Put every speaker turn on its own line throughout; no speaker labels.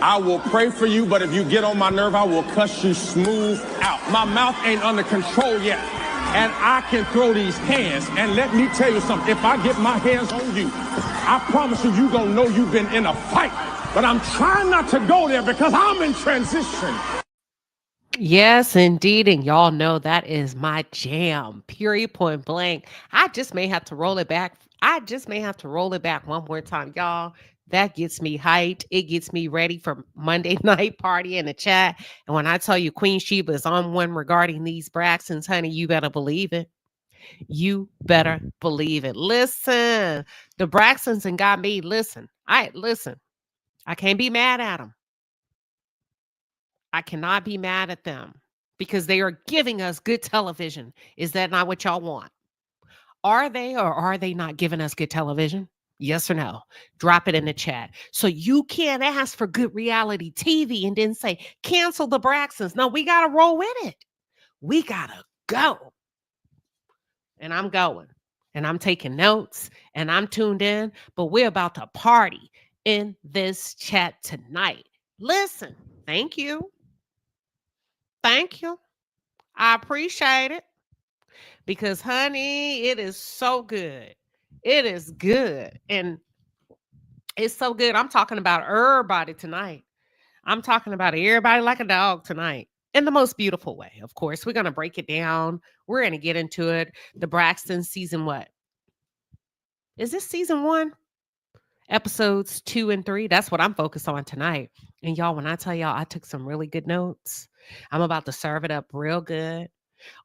I will pray for you, but if you get on my nerve, I will cuss you smooth out. My mouth ain't under control yet, and I can throw these hands. And let me tell you something. If I get my hands on you, I promise you, you're going to know you've been in a fight. But I'm trying not to go there because I'm in transition.
Yes, indeed. And y'all know that is my jam, period, point blank. I just may have to roll it back. One more time, y'all. That gets me hyped. It gets me ready for Monday night party in the chat. And when I tell you Queen Sheba is on one regarding these Braxtons, honey, you better believe it. You better believe it. Listen, the Braxtons and got me. Listen. I can't be mad at them. I cannot be mad at them because they are giving us good television. Is that not what y'all want? Are they or are they not giving us good television? Yes or no? Drop it in the chat. So you can't ask for good reality TV and then say, cancel the Braxtons. No, we got to roll with it. We got to go. And I'm going. And I'm taking notes. And I'm tuned in. But we're about to party in this chat tonight. Listen, thank you. Thank you. I appreciate it. Because, honey, it is so good. It is good. And it's so good. I'm talking about everybody tonight. I'm talking about everybody like a dog tonight. In the most beautiful way, of course. We're going to break it down. We're going to get into it. The Braxtons season what? Is this season 1? Episodes 2 and 3. That's what I'm focused on tonight. And y'all, when I tell y'all I took some really good notes, I'm about to serve it up real good.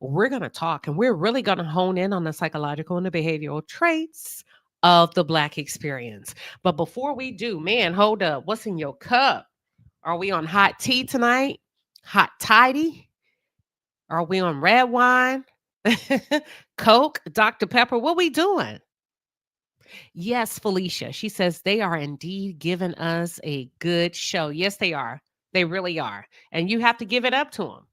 We're going to talk and we're really going to hone in on the psychological and the behavioral traits of the Black experience. But before we do, man, hold up. What's in your cup? Are we on hot tea tonight? Hot tidy? Are we on red wine? Coke? Dr. Pepper? What we doing? Yes, Felicia. She says they are indeed giving us a good show. Yes, they are. They really are. And you have to give it up to them.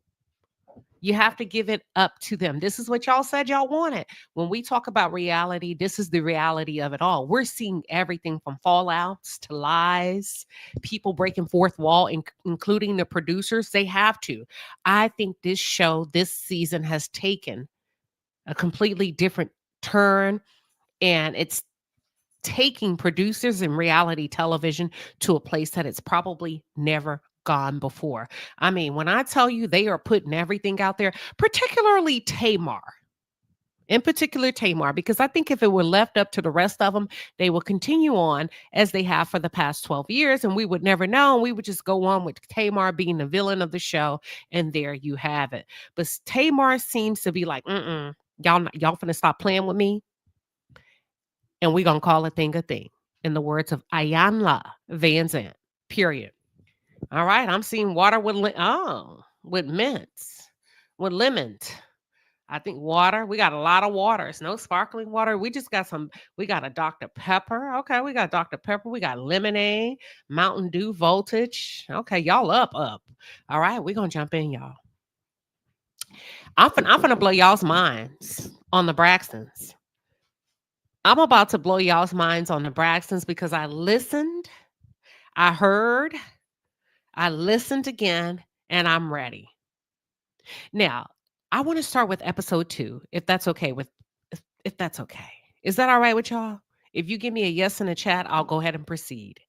You have to give it up to them. This is what y'all said y'all wanted. When we talk about reality, this is the reality of it all. We're seeing everything from fallouts to lies, people breaking fourth wall, including the producers. They have to. I think this show, this season has taken a completely different turn, and it's taking producers in reality television to a place that it's probably never gone before. I mean, when I tell you they are putting everything out there, particularly Tamar, because I think if it were left up to the rest of them, they will continue on as they have for the past 12 years, and we would never know. We would just go on with Tamar being the villain of the show, and there you have it. But Tamar seems to be like, y'all finna stop playing with me, and we gonna call a thing, in the words of Ayanla Van Zandt, period. All right, I'm seeing water with mints, with lemons. I think water. We got a lot of water. It's no sparkling water. We just got we got a Dr. Pepper. Okay, we got Dr. Pepper. We got lemonade, Mountain Dew, Voltage. Okay, y'all up. All right, we're going to jump in, y'all. I'm finna blow y'all's minds on the Braxtons. I'm about to blow y'all's minds on the Braxtons because I listened, I heard, I listened again, and I'm ready. Now, I want to start with episode 2, if that's okay. If that's okay. Is that all right with y'all? If you give me a yes in the chat, I'll go ahead and proceed.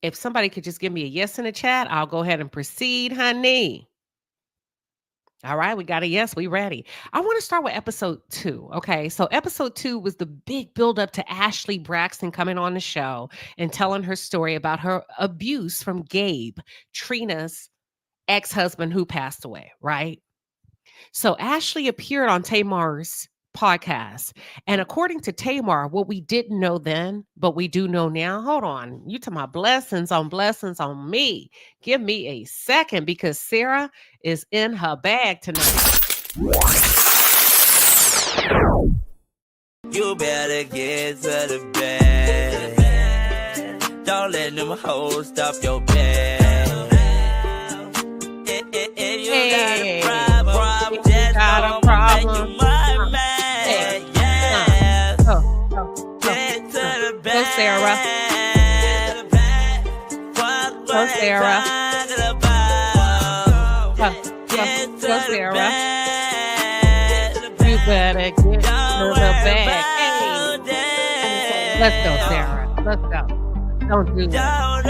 If somebody could just give me a yes in the chat, I'll go ahead and proceed, honey. All right, we got a yes. We ready. I want to start with episode 2. Okay, so episode 2 was the big buildup to Ashley Braxton coming on the show and telling her story about her abuse from Gabe, Trina's ex-husband who passed away, right? So Ashley appeared on Tamar's podcast. And according to Tamar, what we didn't know then, but we do know now. Hold on. You talking about blessings on me. Give me a second because Sarah is in her bag tonight.
You better get to the bed. Don't let them hoes stop your bed.
Hey,
got a problem.
Sarah.
talking about.
Go, Sarah. You better get to the bag. Hey. Let's go, Sarah. Let's go. Don't do that.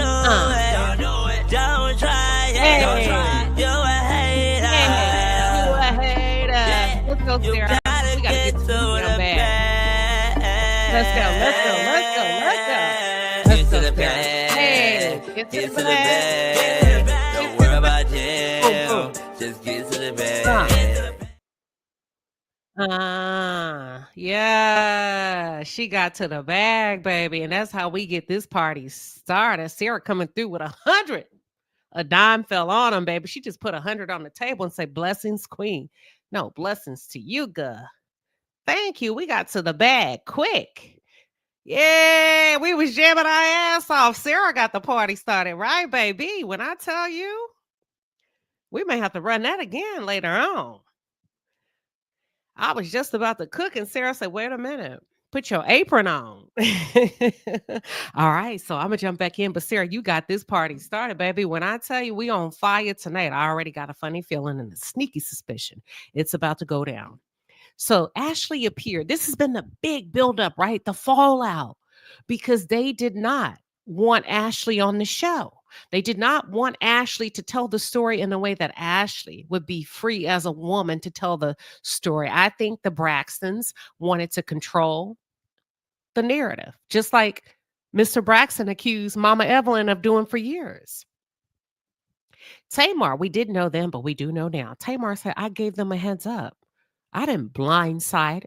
Don't try it.
Hey.
Don't try it. You a hater.
Hey, you a hater. Let's go, Sarah. We gotta get to the bag. Let's go. Let's go, Sarah. Hey, get to the bag.
Don't worry about jail. Just get to the bag.
Yeah, she got to the bag, baby, and that's how we get this party started. Sarah coming through with 100. A dime fell on him, baby. She just put 100 on the table and say, "Blessings, Queen." No, blessings to you, girl. Thank you. We got to the bag quick. Yeah, we was jamming our ass off. Sarah got the party started, right, baby? When I tell you, we may have to run that again later on. I was just about to cook, and Sarah said, "Wait a minute. Put your apron on." All right, so I'm going to jump back in. But Sarah, you got this party started, baby. When I tell you we on fire tonight, I already got a funny feeling and a sneaky suspicion it's about to go down. So Ashley appeared. This has been the big buildup, right? The fallout, because they did not want Ashley on the show. They did not want Ashley to tell the story in a way that Ashley would be free as a woman to tell the story. I think the Braxtons wanted to control the narrative, just like Mr. Braxton accused Mama Evelyn of doing for years. Tamar, we didn't know then, but we do know now. Tamar said, "I gave them a heads up. I didn't blindside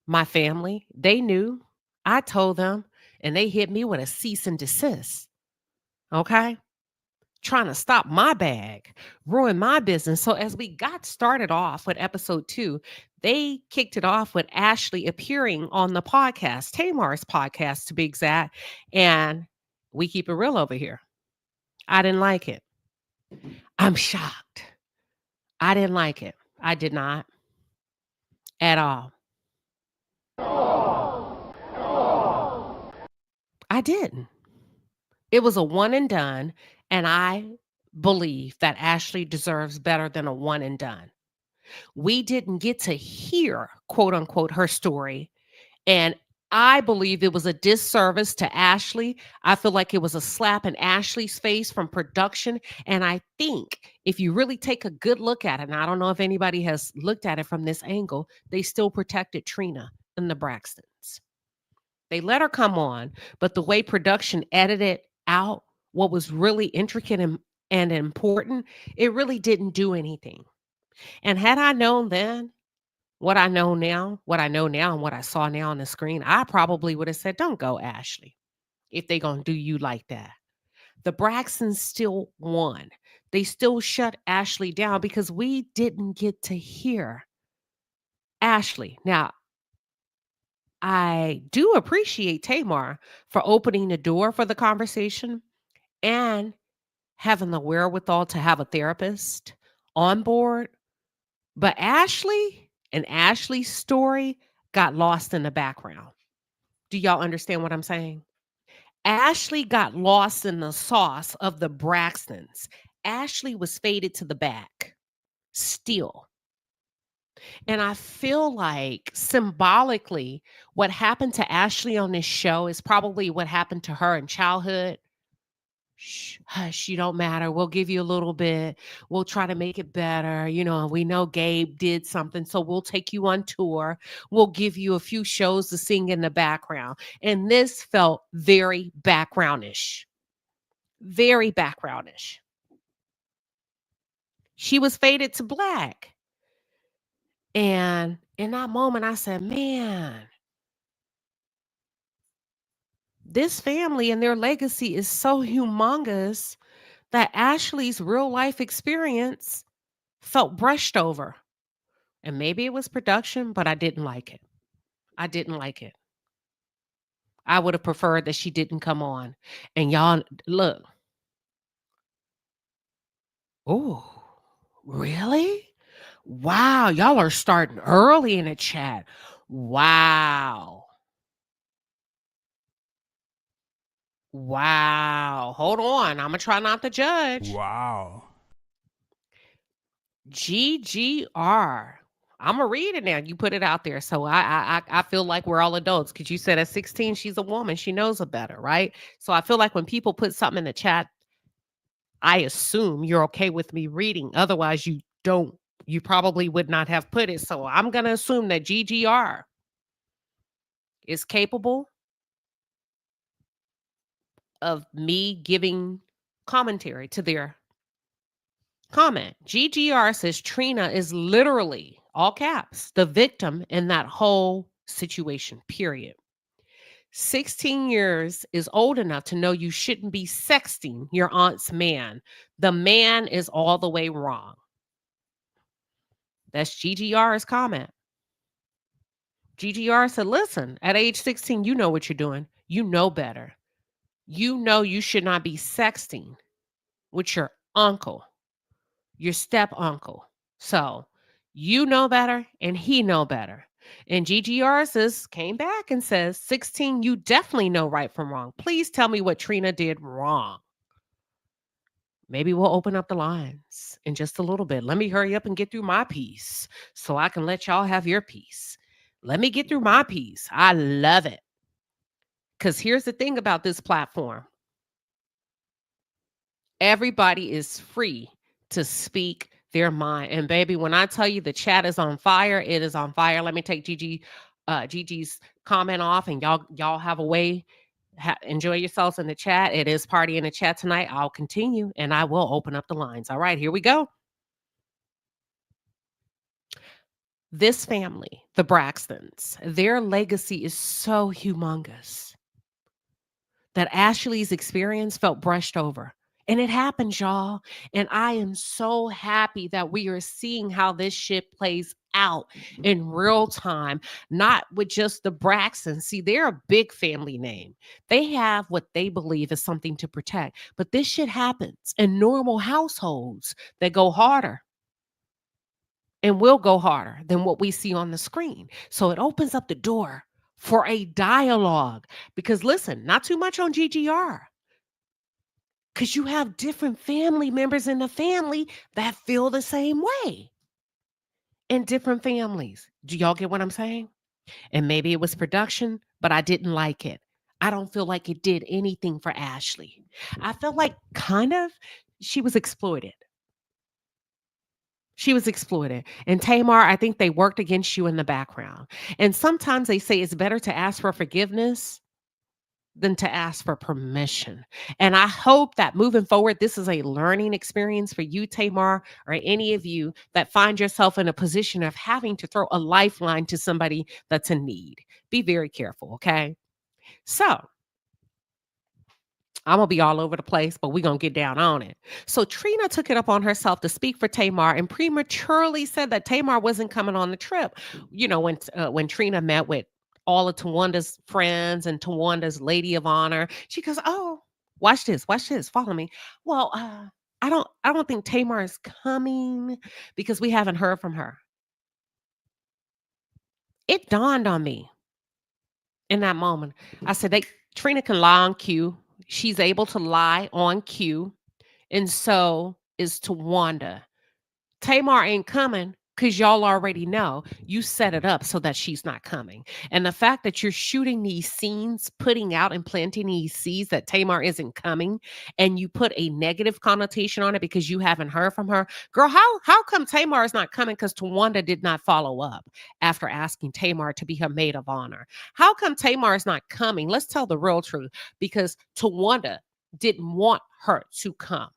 my family. They knew. I told them, and they hit me with a cease and desist." Okay? Trying to stop my bag, ruin my business. So as we got started off with episode 2, they kicked it off with Ashley appearing on the podcast, Tamar's podcast to be exact. And we keep it real over here. I didn't like it. I'm shocked. I didn't like it. I did not at all. I didn't. It was a one and done, and I believe that Ashley deserves better than a one and done. We didn't get to hear, quote unquote, her story, and I believe it was a disservice to Ashley. I feel like it was a slap in Ashley's face from production, and I think if you really take a good look at it, and I don't know if anybody has looked at it from this angle, they still protected Trina and the Braxtons. They let her come on, but the way production edited out what was really intricate and important, it really didn't do anything. And had I known then what I know now and what I saw now on the screen, I probably would have said, "Don't go, Ashley, if they going to do you like that." The Braxtons still won. They still shut Ashley down because we didn't get to hear Ashley. Now, I do appreciate Tamar for opening the door for the conversation and having the wherewithal to have a therapist on board. But Ashley and Ashley's story got lost in the background. Do y'all understand what I'm saying? Ashley got lost in the sauce of the Braxtons. Ashley was faded to the back still. And I feel like symbolically, what happened to Ashley on this show is probably what happened to her in childhood. Shh, hush, you don't matter. We'll give you a little bit. We'll try to make it better. You know, we know Gabe did something, so we'll take you on tour. We'll give you a few shows to sing in the background. And this felt very backgroundish. Very backgroundish. She was faded to black. And in that moment, I said, man, this family and their legacy is so humongous that Ashley's real life experience felt brushed over. And maybe it was production, but I didn't like it. I didn't like it. I would have preferred that she didn't come on. And y'all, look. Oh, really? Wow, y'all are starting early in the chat. Wow. Wow. Hold on. I'm going to try not to judge.
Wow.
GGR. I'm going to read it now. You put it out there. So I feel like we're all adults because you said at 16, she's a woman. She knows a better, right? So I feel like when people put something in the chat, I assume you're okay with me reading. Otherwise, you probably would not have put it. So I'm going to assume that GGR is capable of me giving commentary to their comment. GGR says Trina is literally, all caps, the victim in that whole situation, period. 16 years is old enough to know you shouldn't be sexting your aunt's man. The man is all the way wrong. That's GGR's comment. GGR said, listen, at age 16, you know what you're doing. You know better. You know you should not be sexting with your uncle, your step uncle. So you know better and he know better. And GGR says, came back and says, 16, you definitely know right from wrong. Please tell me what Trina did wrong. Maybe we'll open up the lines in just a little bit. Let me hurry up and get through my piece so I can let y'all have your piece. Let me get through my piece. I love it. Because here's the thing about this platform. Everybody is free to speak their mind. And baby, when I tell you the chat is on fire, it is on fire. Let me take Gigi's comment off and y'all have a way. Enjoy yourselves in the chat. It is party in the chat tonight. I'll continue and I will open up the lines. All right, here we go. This family, the Braxtons, their legacy is so humongous that Ashley's experience felt brushed over. And it happens, y'all. And I am so happy that we are seeing how this shit plays out in real time, not with just the Braxtons. See, they're a big family name. They have what they believe is something to protect. But this shit happens in normal households that go harder and will go harder than what we see on the screen. So it opens up the door for a dialogue. Because listen, not too much on GGR. Because you have different family members in the family that feel the same way in different families. Do y'all get what I'm saying? And maybe it was production, but I didn't like it. I don't feel like it did anything for Ashley. I felt like kind of she was exploited. She was exploited. And Tamar, I think they worked against you in the background. And sometimes they say it's better to ask for forgiveness than to ask for permission. And I hope that moving forward, this is a learning experience for you, Tamar, or any of you that find yourself in a position of having to throw a lifeline to somebody that's in need. Be very careful, okay? So I'm going to be all over the place, but we're going to get down on it. So Trina took it up on herself to speak for Tamar and prematurely said that Tamar wasn't coming on the trip. You know, when Trina met with all of Tawanda's friends and Tawanda's lady of honor, she goes, "Oh, watch this, follow me." Well, I don't think Tamar is coming because we haven't heard from her. It dawned on me in that moment. I said, Trina can lie on cue. She's able to lie on cue. And so is Towanda. Tamar ain't coming because y'all already know you set it up so that she's not coming. And the fact that you're shooting these scenes, putting out and planting these seeds that Tamar isn't coming, and you put a negative connotation on it because you haven't heard from her. Girl, how come Tamar is not coming? Because Towanda did not follow up after asking Tamar to be her maid of honor. How come Tamar is not coming? Let's tell the real truth. Because Towanda didn't want her to come.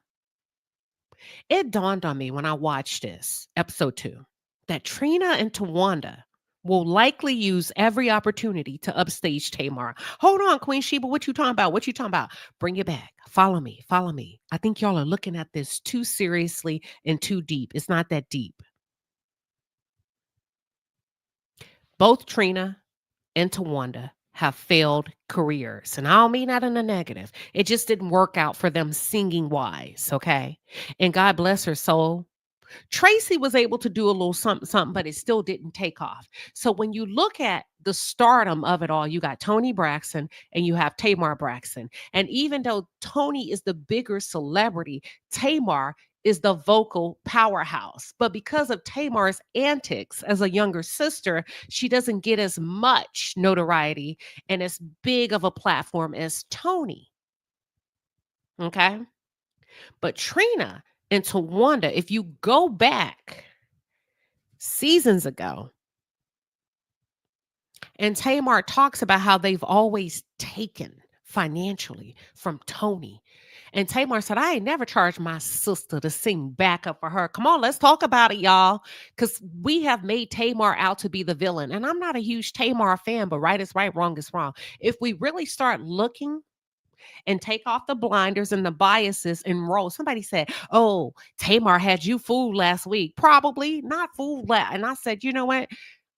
It dawned on me when I watched this, episode 2, that Trina and Towanda will likely use every opportunity to upstage Tamar. Hold on, Queen Sheba, what you talking about? What you talking about? Bring it back. Follow me. I think y'all are looking at this too seriously and too deep. It's not that deep. Both Trina and Towanda have failed careers. And I don't mean that in a negative. It just didn't work out for them singing wise, okay? And God bless her soul. Tracy was able to do a little something, something, but it still didn't take off. So when you look at the stardom of it all, you got Toni Braxton and you have Tamar Braxton. And even though Toni is the bigger celebrity, Tamar is the vocal powerhouse. But because of Tamar's antics as a younger sister, she doesn't get as much notoriety and as big of a platform as Toni. Okay. But Trina and Towanda, if you go back seasons ago, and Tamar talks about how they've always taken financially from Toni. And Tamar said, I ain't never charged my sister to sing backup for her. Come on, let's talk about it, y'all. Because we have made Tamar out to be the villain. And I'm not a huge Tamar fan, but right is right, wrong is wrong. If we really start looking and take off the blinders and the biases and roll. Somebody said, oh, Tamar had you fooled last week. Probably not fooled. And I said, you know what?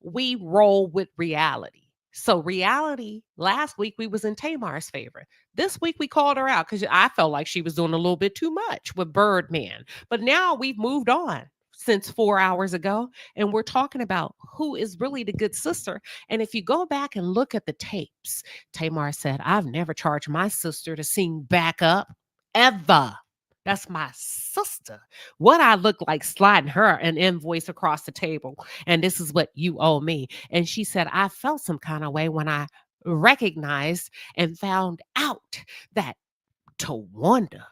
We roll with reality. So reality, last week we was in Tamar's favor. This week we called her out because I felt like she was doing a little bit too much with Birdman. But now we've moved on since 4 hours ago. And we're talking about who is really the good sister. And if you go back and look at the tapes, Tamar said, I've never charged my sister to sing backup ever. That's my sister. What I look like sliding her an invoice across the table. And this is what you owe me. And she said, I felt some kind of way when I recognized and found out that Towanda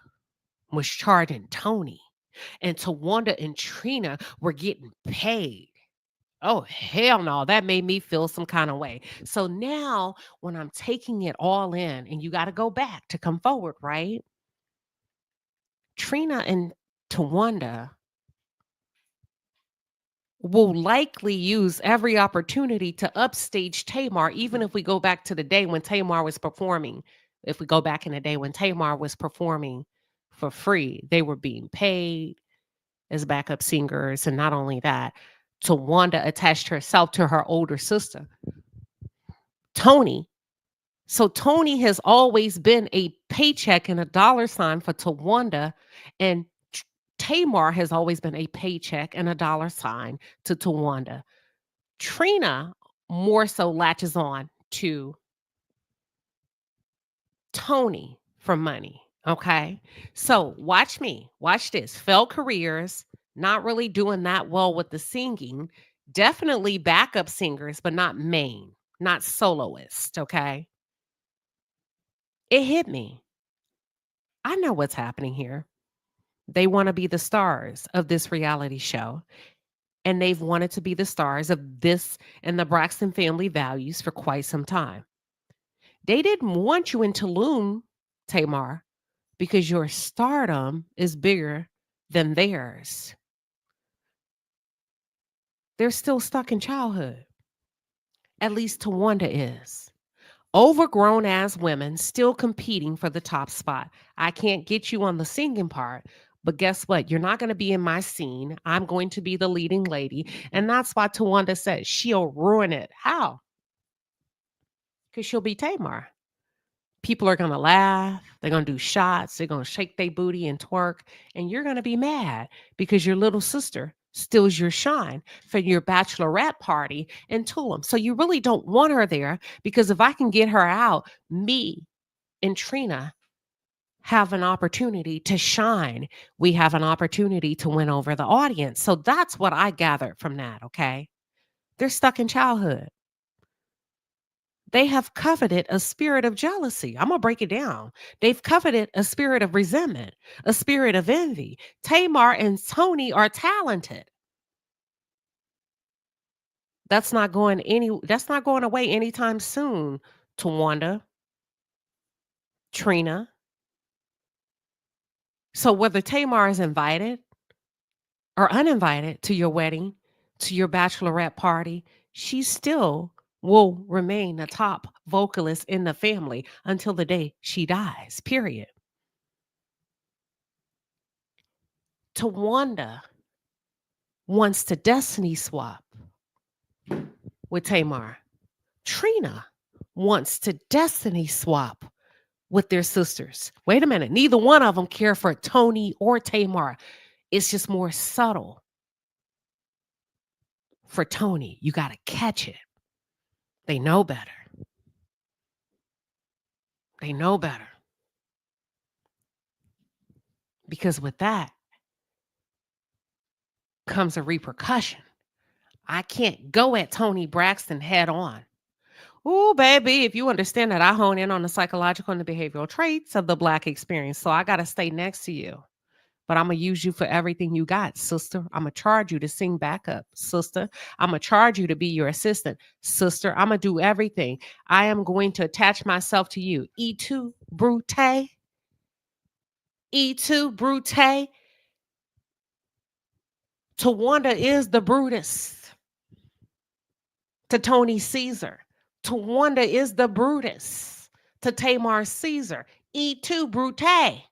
was charging Toni. And Towanda and Trina were getting paid. Oh, hell no. That made me feel some kind of way. So now when I'm taking it all in, and you got to go back to come forward, right? Trina and Towanda will likely use every opportunity to upstage Tamar, even if we go back to the day when Tamar was performing. If we go back in the day when Tamar was performing for free, they were being paid as backup singers. And not only that, Towanda attached herself to her older sister, Toni. So Toni has always been a paycheck and a dollar sign for Towanda, and Tamar has always been a paycheck and a dollar sign to Towanda. Trina more so latches on to Toni for money. Okay. So watch me. Watch this. Failed careers, not really doing that well with the singing. Definitely backup singers, but not main, not soloist. Okay. It hit me. I know what's happening here. They want to be the stars of this reality show. And they've wanted to be the stars of this and the Braxton family values for quite some time. They didn't want you in Tulum, Tamar, because your stardom is bigger than theirs. They're still stuck in childhood. At least Towanda is. Overgrown as women still competing for the top spot. I can't get you on the singing part, but guess what? You're not going to be in my scene. I'm going to be the leading lady. And that's why Towanda said she'll ruin it. How? Because she'll be Tamar. People are going to laugh. They're going to do shots. They're going to shake their booty and twerk. And you're going to be mad because your little sister steals your shine for your bachelorette party in Tulum. So you really don't want her there, because if I can get her out, me and Trina have an opportunity to shine. We have an opportunity to win over the audience. So that's what I gathered from that, okay? They're stuck in childhood. They have coveted a spirit of jealousy. I'm going to break it down. They've coveted a spirit of resentment, a spirit of envy. Tamar and Toni are talented. That's not going away anytime soon, Towanda, Trina. So whether Tamar is invited or uninvited to your wedding, to your bachelorette party, she still will remain the top vocalist in the family until the day she dies, period. Towanda wants to destiny swap with Tamar. Trina wants to destiny swap with their sisters. Wait a minute. Neither one of them care for Toni or Tamar. It's just more subtle. For Toni, you got to catch it. They know better. They know better. Because with that comes a repercussion. I can't go at Toni Braxton head on. Ooh, baby, if you understand that I hone in on the psychological and the behavioral traits of the Black experience. So I got to stay next to you. But I'm going to use you for everything you got, sister. I'm going to charge you to sing backup, sister. I'm going to charge you to be your assistant, sister. I'm going to do everything. I am going to attach myself to you. E2 Brute. E2 Brute. Towanda is the Brutus to Tony Caesar. Towanda is the Brutus to Tamar Caesar. E2 Brute.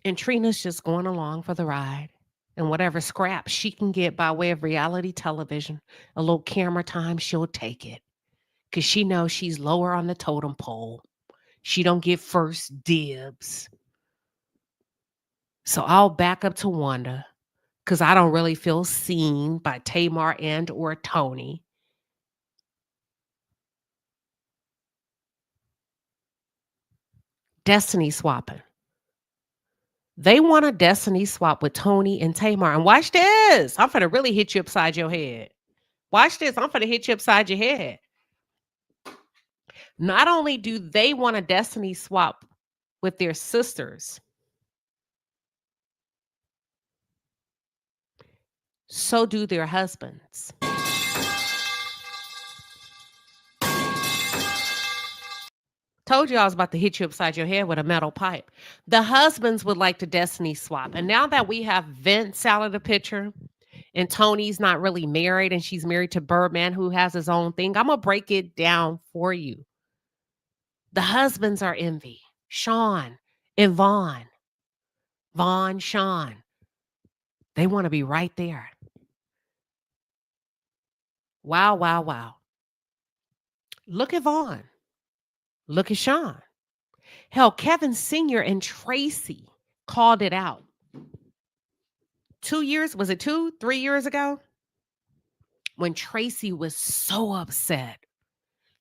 And Trina's just going along for the ride. And whatever scraps she can get by way of reality television, a little camera time, she'll take it. Because she knows she's lower on the totem pole. She don't get first dibs. So I'll back up to Wanda because I don't really feel seen by Tamar and or Toni. Destiny swapping. They want a destiny swap with Toni and Tamar. And watch this. I'm finna really hit you upside your head. Watch this. I'm finna hit you upside your head. Not only do they want a destiny swap with their sisters, so do their husbands. Told you I was about to hit you upside your head with a metal pipe. The husbands would like to destiny swap. And now that we have Vince out of the picture and Toni's not really married and she's married to Birdman who has his own thing, I'm going to break it down for you. The husbands are envy. Sean and Vaughn. Vaughn, Sean. They want to be right there. Wow, wow, wow. Look at Vaughn. Look at Sean. Hell, Kevin Sr. and Tracy called it out. 2 years, was it 3 years ago? When Tracy was so upset.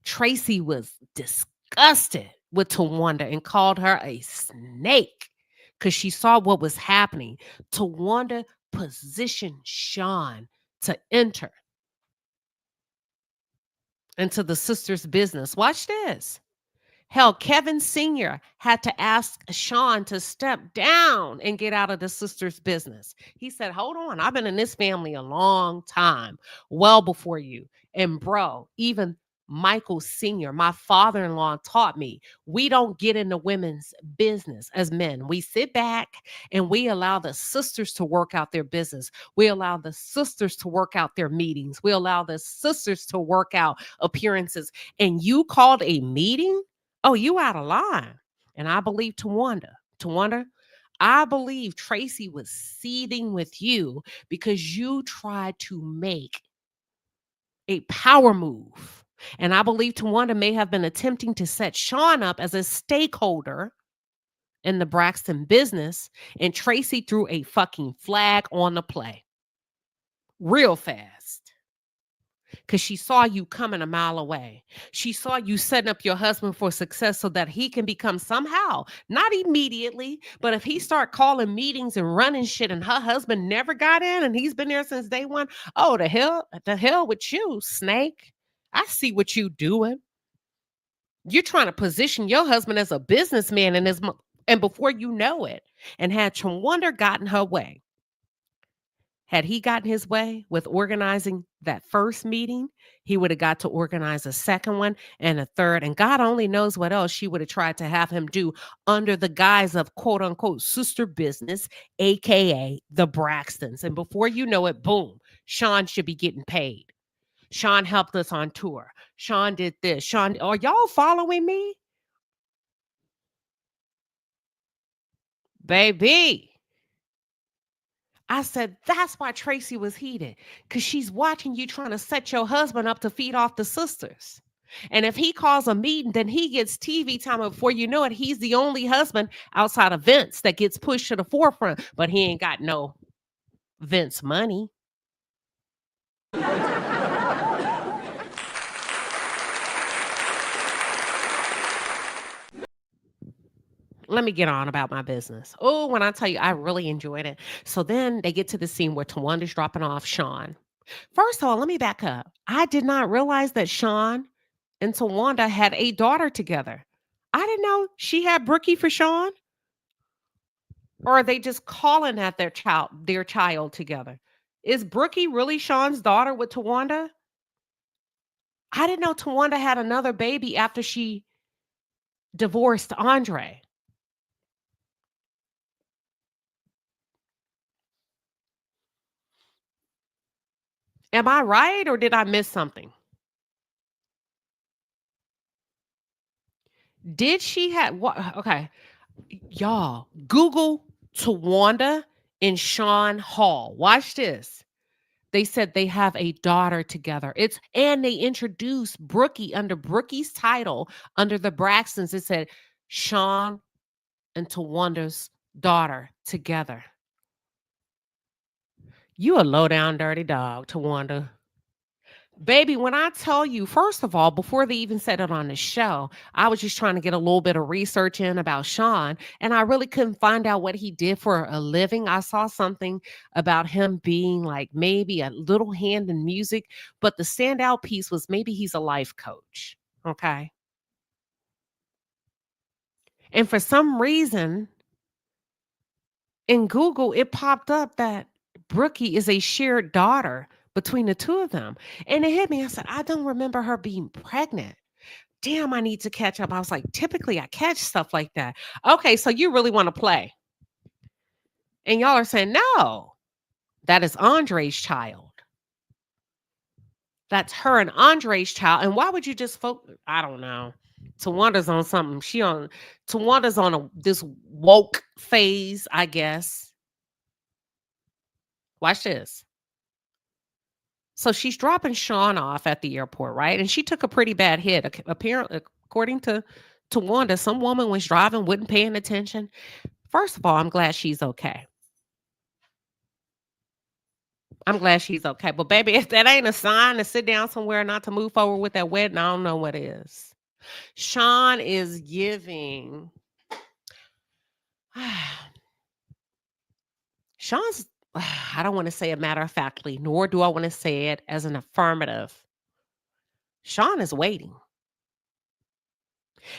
Tracy was disgusted with Towanda and called her a snake because she saw what was happening. Towanda positioned Sean to enter into the sister's business. Watch this. Hell, Kevin Sr. had to ask Sean to step down and get out of the sister's business. He said, hold on, I've been in this family a long time, well before you. And bro, even Michael Sr., my father-in-law, taught me, we don't get into women's business as men. We sit back and we allow the sisters to work out their business. We allow the sisters to work out their meetings. We allow the sisters to work out appearances. And you called a meeting? Oh, you out of line. And I believe Towanda, I believe Tracy was seething with you because you tried to make a power move. And I believe Towanda may have been attempting to set Sean up as a stakeholder in the Braxton business. And Tracy threw a fucking flag on the play real fast. Because she saw you coming a mile away. She saw you setting up your husband for success so that he can become somehow, not immediately, but if he start calling meetings and running shit and her husband never got in and he's been there since day one, oh, the hell with you, snake. I see what you doing. You're trying to position your husband as a businessman and before you know it, and had Towanda gotten her way. Had he gotten his way with organizing that first meeting, he would have got to organize a second one and a third. And God only knows what else she would have tried to have him do under the guise of quote unquote sister business, AKA the Braxtons. And before you know it, boom, Sean should be getting paid. Sean helped us on tour. Sean did this. Sean, are y'all following me? Baby. I said, that's why Tracy was heated, because she's watching you trying to set your husband up to feed off the sisters. And if he calls a meeting, then he gets TV time. Before you know it, he's the only husband outside of Vince that gets pushed to the forefront, but he ain't got no Vince money. Let me get on about my business. Oh, when I tell you, I really enjoyed it. So then they get to the scene where Tawanda's dropping off Sean. First of all, let me back up. I did not realize that Sean and Towanda had a daughter together. I didn't know she had Brookie for Sean. Or are they just calling that their child together? Is Brookie really Sean's daughter with Towanda? I didn't know Towanda had another baby after she divorced Andre. Am I right or did I miss something? Did she have what? Okay, y'all, Google Towanda and Sean Hall. Watch this. They said they have a daughter together. And they introduced Brookie under Brookie's title under the Braxtons. It said Sean and Tawanda's daughter together. You a low down dirty dog, Towanda. Baby, when I tell you, first of all, before they even said it on the show, I was just trying to get a little bit of research in about Sean, and I really couldn't find out what he did for a living. I saw something about him being like maybe a little hand in music, but the standout piece was maybe he's a life coach. Okay. And for some reason, in Google, it popped up that Brookie is a shared daughter between the two of them. And it hit me. I said, I don't remember her being pregnant. Damn, I need to catch up. I was like, typically I catch stuff like that. Okay, so you really want to play. And y'all are saying, no, that is Andre's child. That's her and Andre's child. And why would you just focus? I don't know. Tawanda's on something. Tawanda's on this woke phase, I guess. Watch this. So she's dropping Sean off at the airport, right? And she took a pretty bad hit. Apparently, according to Towanda, some woman was driving, wasn't paying attention. First of all, I'm glad she's okay. I'm glad she's okay. But baby, if that ain't a sign to sit down somewhere, not to move forward with that wedding, I don't know what is. Sean is giving. Sean's, I don't want to say it matter of factly, nor do I want to say it as an affirmative. Sean is waiting.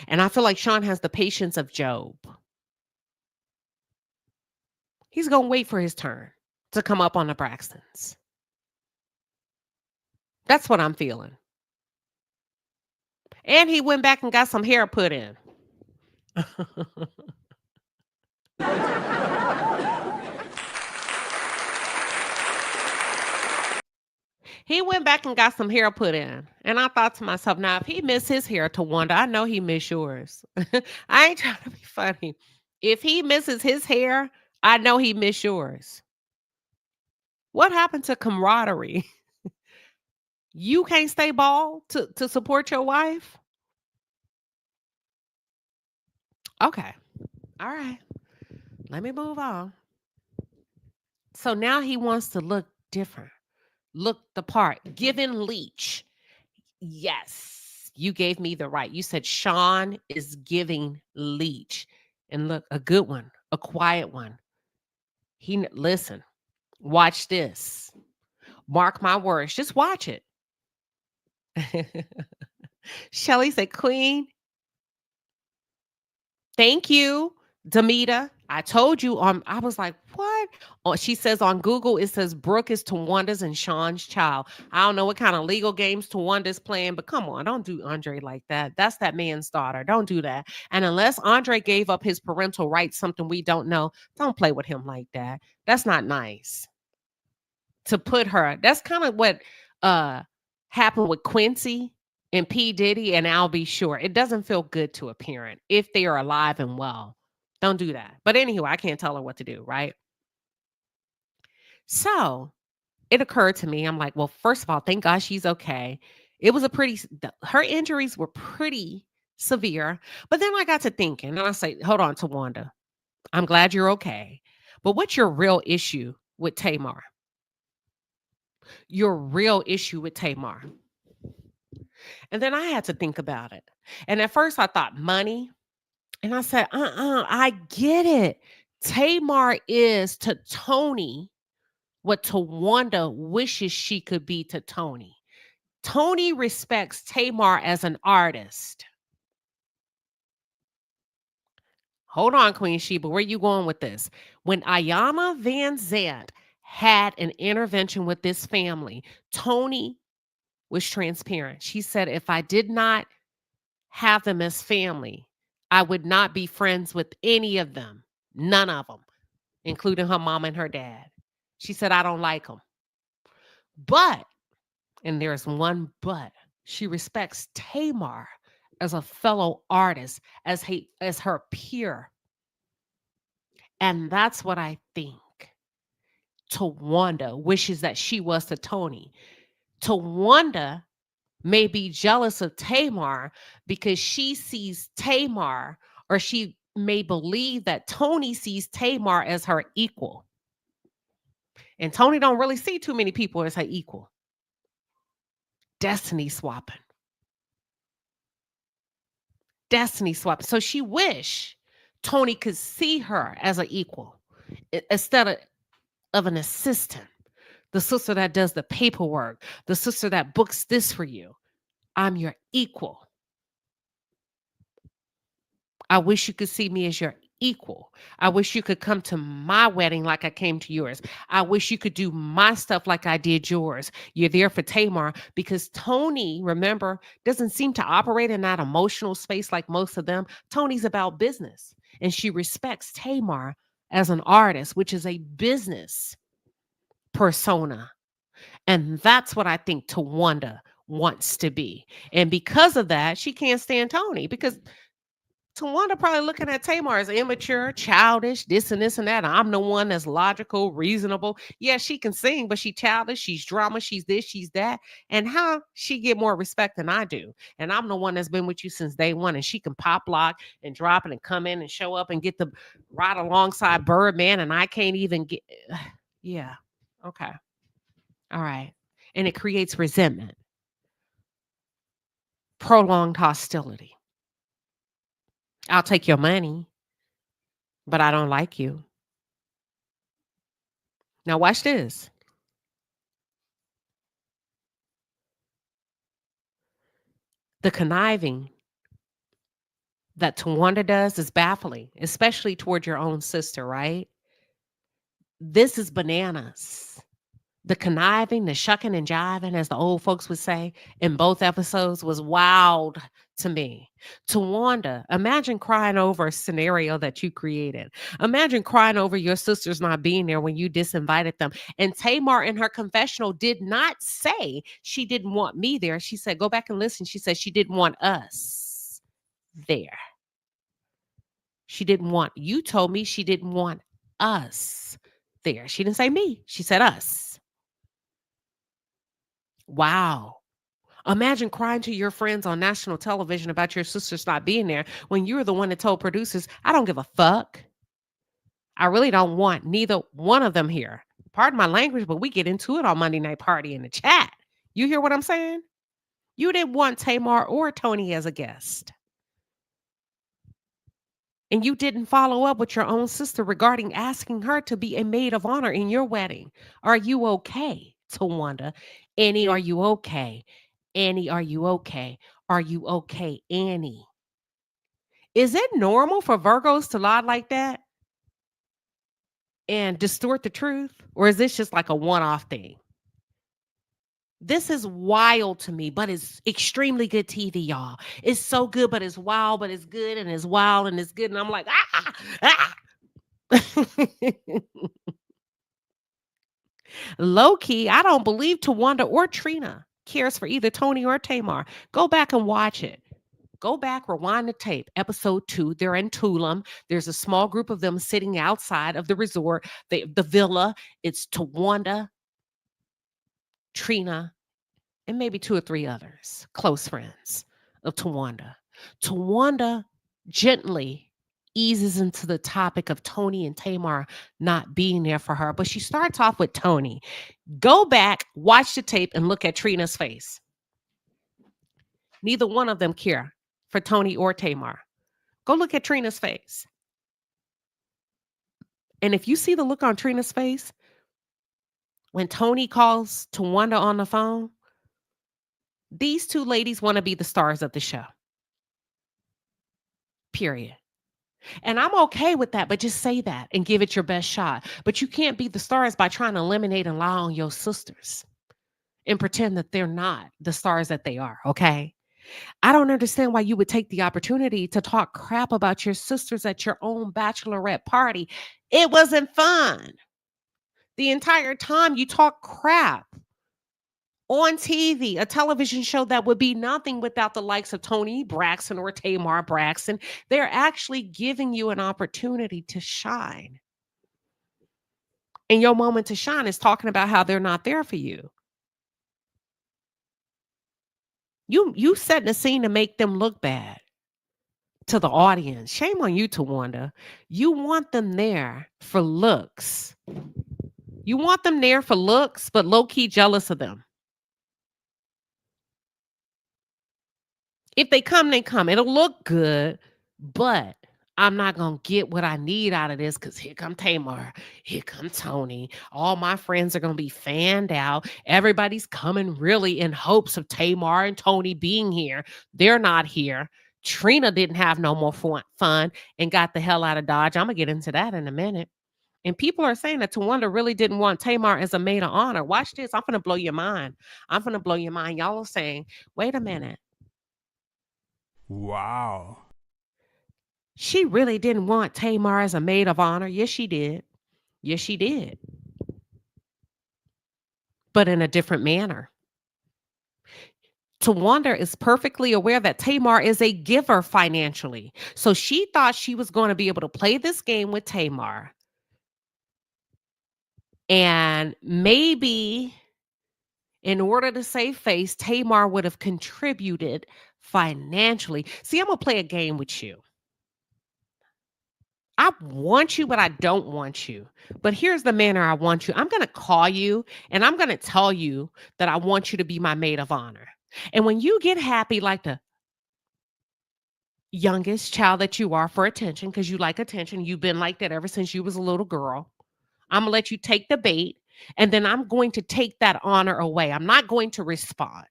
And I feel like Sean has the patience of Job. He's going to wait for his turn to come up on the Braxtons. That's what I'm feeling. And he went back and got some hair put in. He went back and got some hair put in. And I thought to myself, now, if he missed his hair, Towanda, I know he missed yours. I ain't trying to be funny. If he misses his hair, I know he missed yours. What happened to camaraderie? You can't stay bald to support your wife? Okay. All right. Let me move on. So now he wants to look different. Look the part. Given Leach. Yes. You gave me the right. You said Sean is giving Leach. And look, a good one, a quiet one. Listen, watch this. Mark my words. Just watch it. Shelly said, Queen, thank you, Demita. I told you I was like, what? Oh, she says on Google, it says Brooke is Tawanda's and Sean's child. I don't know what kind of legal games Tawanda's playing, but come on, don't do Andre like that. That's that man's daughter. Don't do that. And unless Andre gave up his parental rights, something we don't know, don't play with him like that. That's not nice. To put her, that's kind of what happened with Quincy and P. Diddy, and I'll be sure. It doesn't feel good to a parent if they are alive and well. Don't do that. But anyway, I can't tell her what to do, right? So it occurred to me, I'm like, well, first of all, thank God she's okay. It was her injuries were pretty severe. But then I got to thinking, and I say, hold on, Towanda. I'm glad you're okay. But what's your real issue with Tamar? your real issue with Tamar. And then I had to think about it. And at first I thought money. And I said, I get it. Tamar is to Toni what Towanda wishes she could be to Toni. Toni respects Tamar as an artist. Hold on, Queen Sheba. Where you going with this? When Ayana Van Zandt had an intervention with this family, Toni was transparent. She said, if I did not have them as family, I would not be friends with any of them. None of them, including her mom and her dad. She said, I don't like them. But, and there's one but, she respects Tamar as a fellow artist, as her peer. And that's what I think Towanda wishes that she was to Toni. Towanda may be jealous of Tamar because she sees Tamar, or she may believe that Toni sees Tamar as her equal. And Toni don't really see too many people as her equal. Destiny swapping. Destiny swapping. So she wish Toni could see her as an equal instead of an assistant. The sister that does the paperwork. The sister that books this for you. I'm your equal. I wish you could see me as your equal. I wish you could come to my wedding like I came to yours. I wish you could do my stuff like I did yours. You're there for Tamar because Toni, remember, doesn't seem to operate in that emotional space like most of them. Toni's about business, and she respects Tamar as an artist, which is a business persona. And that's what I think Towanda wants to be. And because of that, she can't stand Toni because Towanda probably looking at Tamar as immature, childish, this and this and that. I'm the one that's logical, reasonable. Yeah, she can sing, but she's childish, she's drama, she's this, she's that. And how she get more respect than I do. And I'm the one that's been with you since day one. And she can pop lock and drop it and come in and show up and get the ride alongside Birdman. And I can't even get. Yeah. Okay. All right. And it creates resentment, prolonged hostility. I'll take your money, but I don't like you. Now watch this. The conniving that Towanda does is baffling, especially toward your own sister, right? This is bananas. The conniving, the shucking and jiving, as the old folks would say, in both episodes was wild to me. Towanda, imagine crying over a scenario that you created. Imagine crying over your sisters not being there when you disinvited them. And Tamar in her confessional did not say she didn't want me there. She said, go back and listen. She said she didn't want us there. She didn't want, you told me she didn't want us there. She didn't say me. She said us. Wow. Imagine crying to your friends on national television about your sisters not being there when you're the one that told producers, I don't give a fuck. I really don't want neither one of them here. Pardon my language, but we get into it on Monday Night Party in the chat. You hear what I'm saying? You didn't want Tamar or Toni as a guest. And you didn't follow up with your own sister regarding asking her to be a maid of honor in your wedding. Are you okay, Towanda? Annie, are you okay? Annie, are you okay? Are you okay, Annie? Is it normal for Virgos to lie like that and distort the truth? Or is this just like a one-off thing? This is wild to me, but it's extremely good TV, y'all. It's so good, but it's wild, but it's good, and it's wild, and it's good. And I'm like, Low key, I don't believe Towanda or Trina cares for either Toni or Tamar. Go back and watch it. Go back, rewind the tape. Episode 2, they're in Tulum. There's a small group of them sitting outside of the resort, the villa. It's Towanda, Trina, and maybe 2 or 3 others, close friends of Towanda. Towanda gently eases into the topic of Toni and Tamar not being there for her. But she starts off with Toni. Go back, watch the tape, and look at Trina's face. Neither one of them care for Toni or Tamar. Go look at Trina's face. And if you see the look on Trina's face when Toni calls Towanda on the phone, these two ladies want to be the stars of the show. Period. And I'm okay with that, but just say that and give it your best shot. But you can't be the stars by trying to eliminate and lie on your sisters and pretend that they're not the stars that they are, okay? I don't understand why you would take the opportunity to talk crap about your sisters at your own bachelorette party. It wasn't fun. The entire time you talk crap on TV, a television show that would be nothing without the likes of Toni Braxton or Tamar Braxton. They're actually giving you an opportunity to shine. And your moment to shine is talking about how they're not there for you. You setting a scene to make them look bad to the audience. Shame on you, Towanda. You want them there for looks. You want them there for looks, but low-key jealous of them. If they come, they come. It'll look good, but I'm not going to get what I need out of this because here come Tamar. Here come Toni. All my friends are going to be fanned out. Everybody's coming really in hopes of Tamar and Toni being here. They're not here. Trina didn't have no more fun and got the hell out of Dodge. I'm going to get into that in a minute. And people are saying that Towanda really didn't want Tamar as a maid of honor. Watch this. I'm going to blow your mind. I'm going to blow your mind. Y'all are saying, wait a minute.
Wow.
She really didn't want Tamar as a maid of honor. Yes, she did. Yes, she did. But in a different manner. Towanda is perfectly aware that Tamar is a giver financially. So she thought she was going to be able to play this game with Tamar. And maybe in order to save face, Tamar would have contributed financially. See, I'm going to play a game with you. I want you, but I don't want you. But here's the manner I want you. I'm going to call you and I'm going to tell you that I want you to be my maid of honor. And when you get happy, like the youngest child that you are for attention, because you like attention, you've been like that ever since you was a little girl. I'm going to let you take the bait and then I'm going to take that honor away. I'm not going to respond.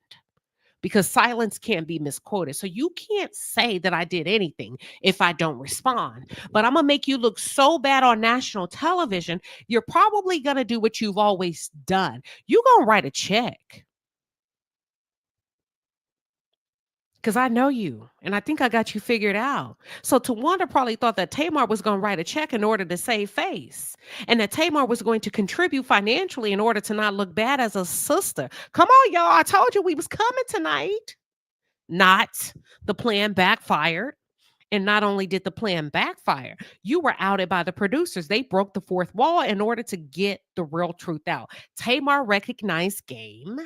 Because silence can't be misquoted. So you can't say that I did anything if I don't respond. But I'm going to make you look so bad on national television, you're probably going to do what you've always done. You're going to write a check. Because I know you, and I think I got you figured out. So Towanda probably thought that Tamar was going to write a check in order to save face, and that Tamar was going to contribute financially in order to not look bad as a sister. Come on, y'all. I told you we was coming tonight. Not. The plan backfired. And not only did the plan backfire, you were outed by the producers. They broke the fourth wall in order to get the real truth out. Tamar recognized game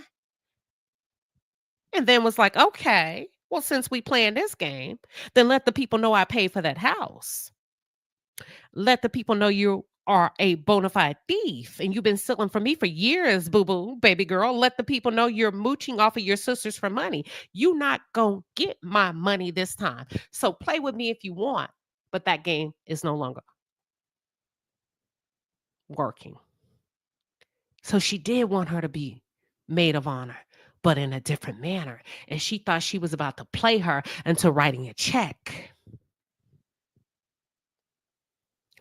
and then was like, okay, well, since we planned this game, then let the people know I paid for that house. Let the people know you are a bona fide thief and you've been stealing from me for years, boo-boo, baby girl. Let the people know you're mooching off of your sisters for money. You not gonna get my money this time. So play with me if you want, but that game is no longer working. So she did want her to be maid of honor, but in a different manner. And she thought she was about to play her into writing a check.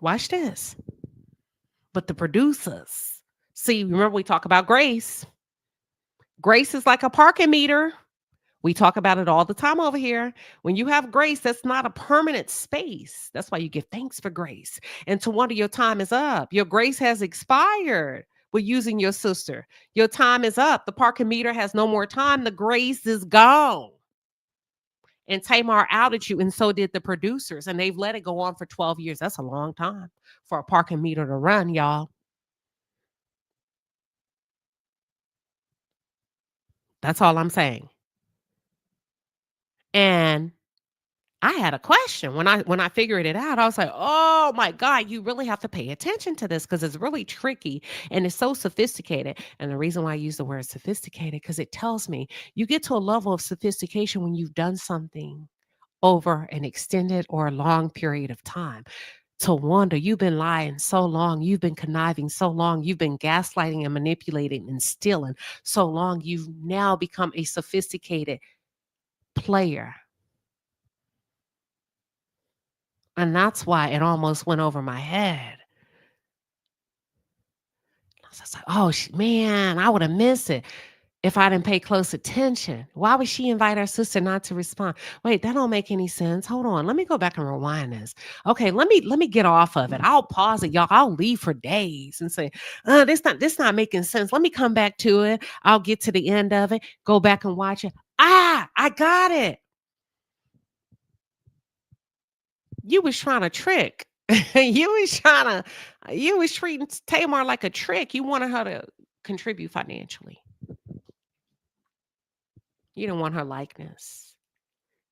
Watch this. But the producers, see, remember we talk about Grace. Grace is like a parking meter. We talk about it all the time over here. When you have grace, that's not a permanent space. That's why you give thanks for grace. And Towanda, your time is up. Your grace has expired with using your sister. Your time is up. The parking meter has no more time. The grace is gone. And Tamar outed you, and so did the producers. And they've let it go on for 12 years. That's a long time for a parking meter to run, y'all. That's all I'm saying. And I had a question when I figured it out. I was like, "Oh my god, you really have to pay attention to this because it's really tricky and it's so sophisticated." And the reason why I use the word sophisticated because it tells me you get to a level of sophistication when you've done something over an extended or a long period of time. Towanda, you've been lying so long, you've been conniving so long, you've been gaslighting and manipulating and stealing so long, you've now become a sophisticated player. And that's why it almost went over my head. I was just like, oh, man, I would have missed it if I didn't pay close attention. Why would she invite her sister not to respond? Wait, that don't make any sense. Hold on. Let me go back and rewind this. Okay, let me get off of it. I'll pause it, y'all. I'll leave for days and say, this not making sense. Let me come back to it. I'll get to the end of it, go back and watch it. I got it. You was trying to trick. You was treating Tamar like a trick. You wanted her to contribute financially. You didn't want her likeness.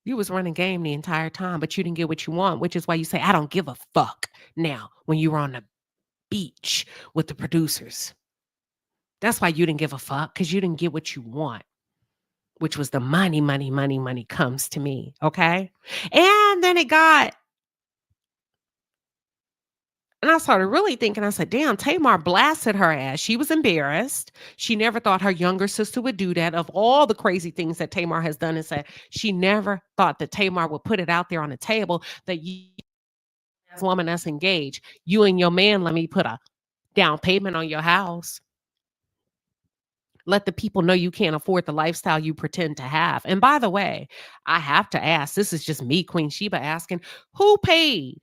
You was running game the entire time, but you didn't get what you want, which is why you say, I don't give a fuck now when you were on the beach with the producers. That's why you didn't give a fuck, because you didn't get what you want, which was the money, money, money, money comes to me. Okay. And then and I started really thinking, I said, damn, Tamar blasted her ass. She was embarrassed. She never thought her younger sister would do that. Of all the crazy things that Tamar has done and said, she never thought that Tamar would put it out there on the table that you, as a woman that's engaged, you and your man, let me put a down payment on your house. Let the people know you can't afford the lifestyle you pretend to have. And by the way, I have to ask, this is just me, Queen Sheba, asking, who paid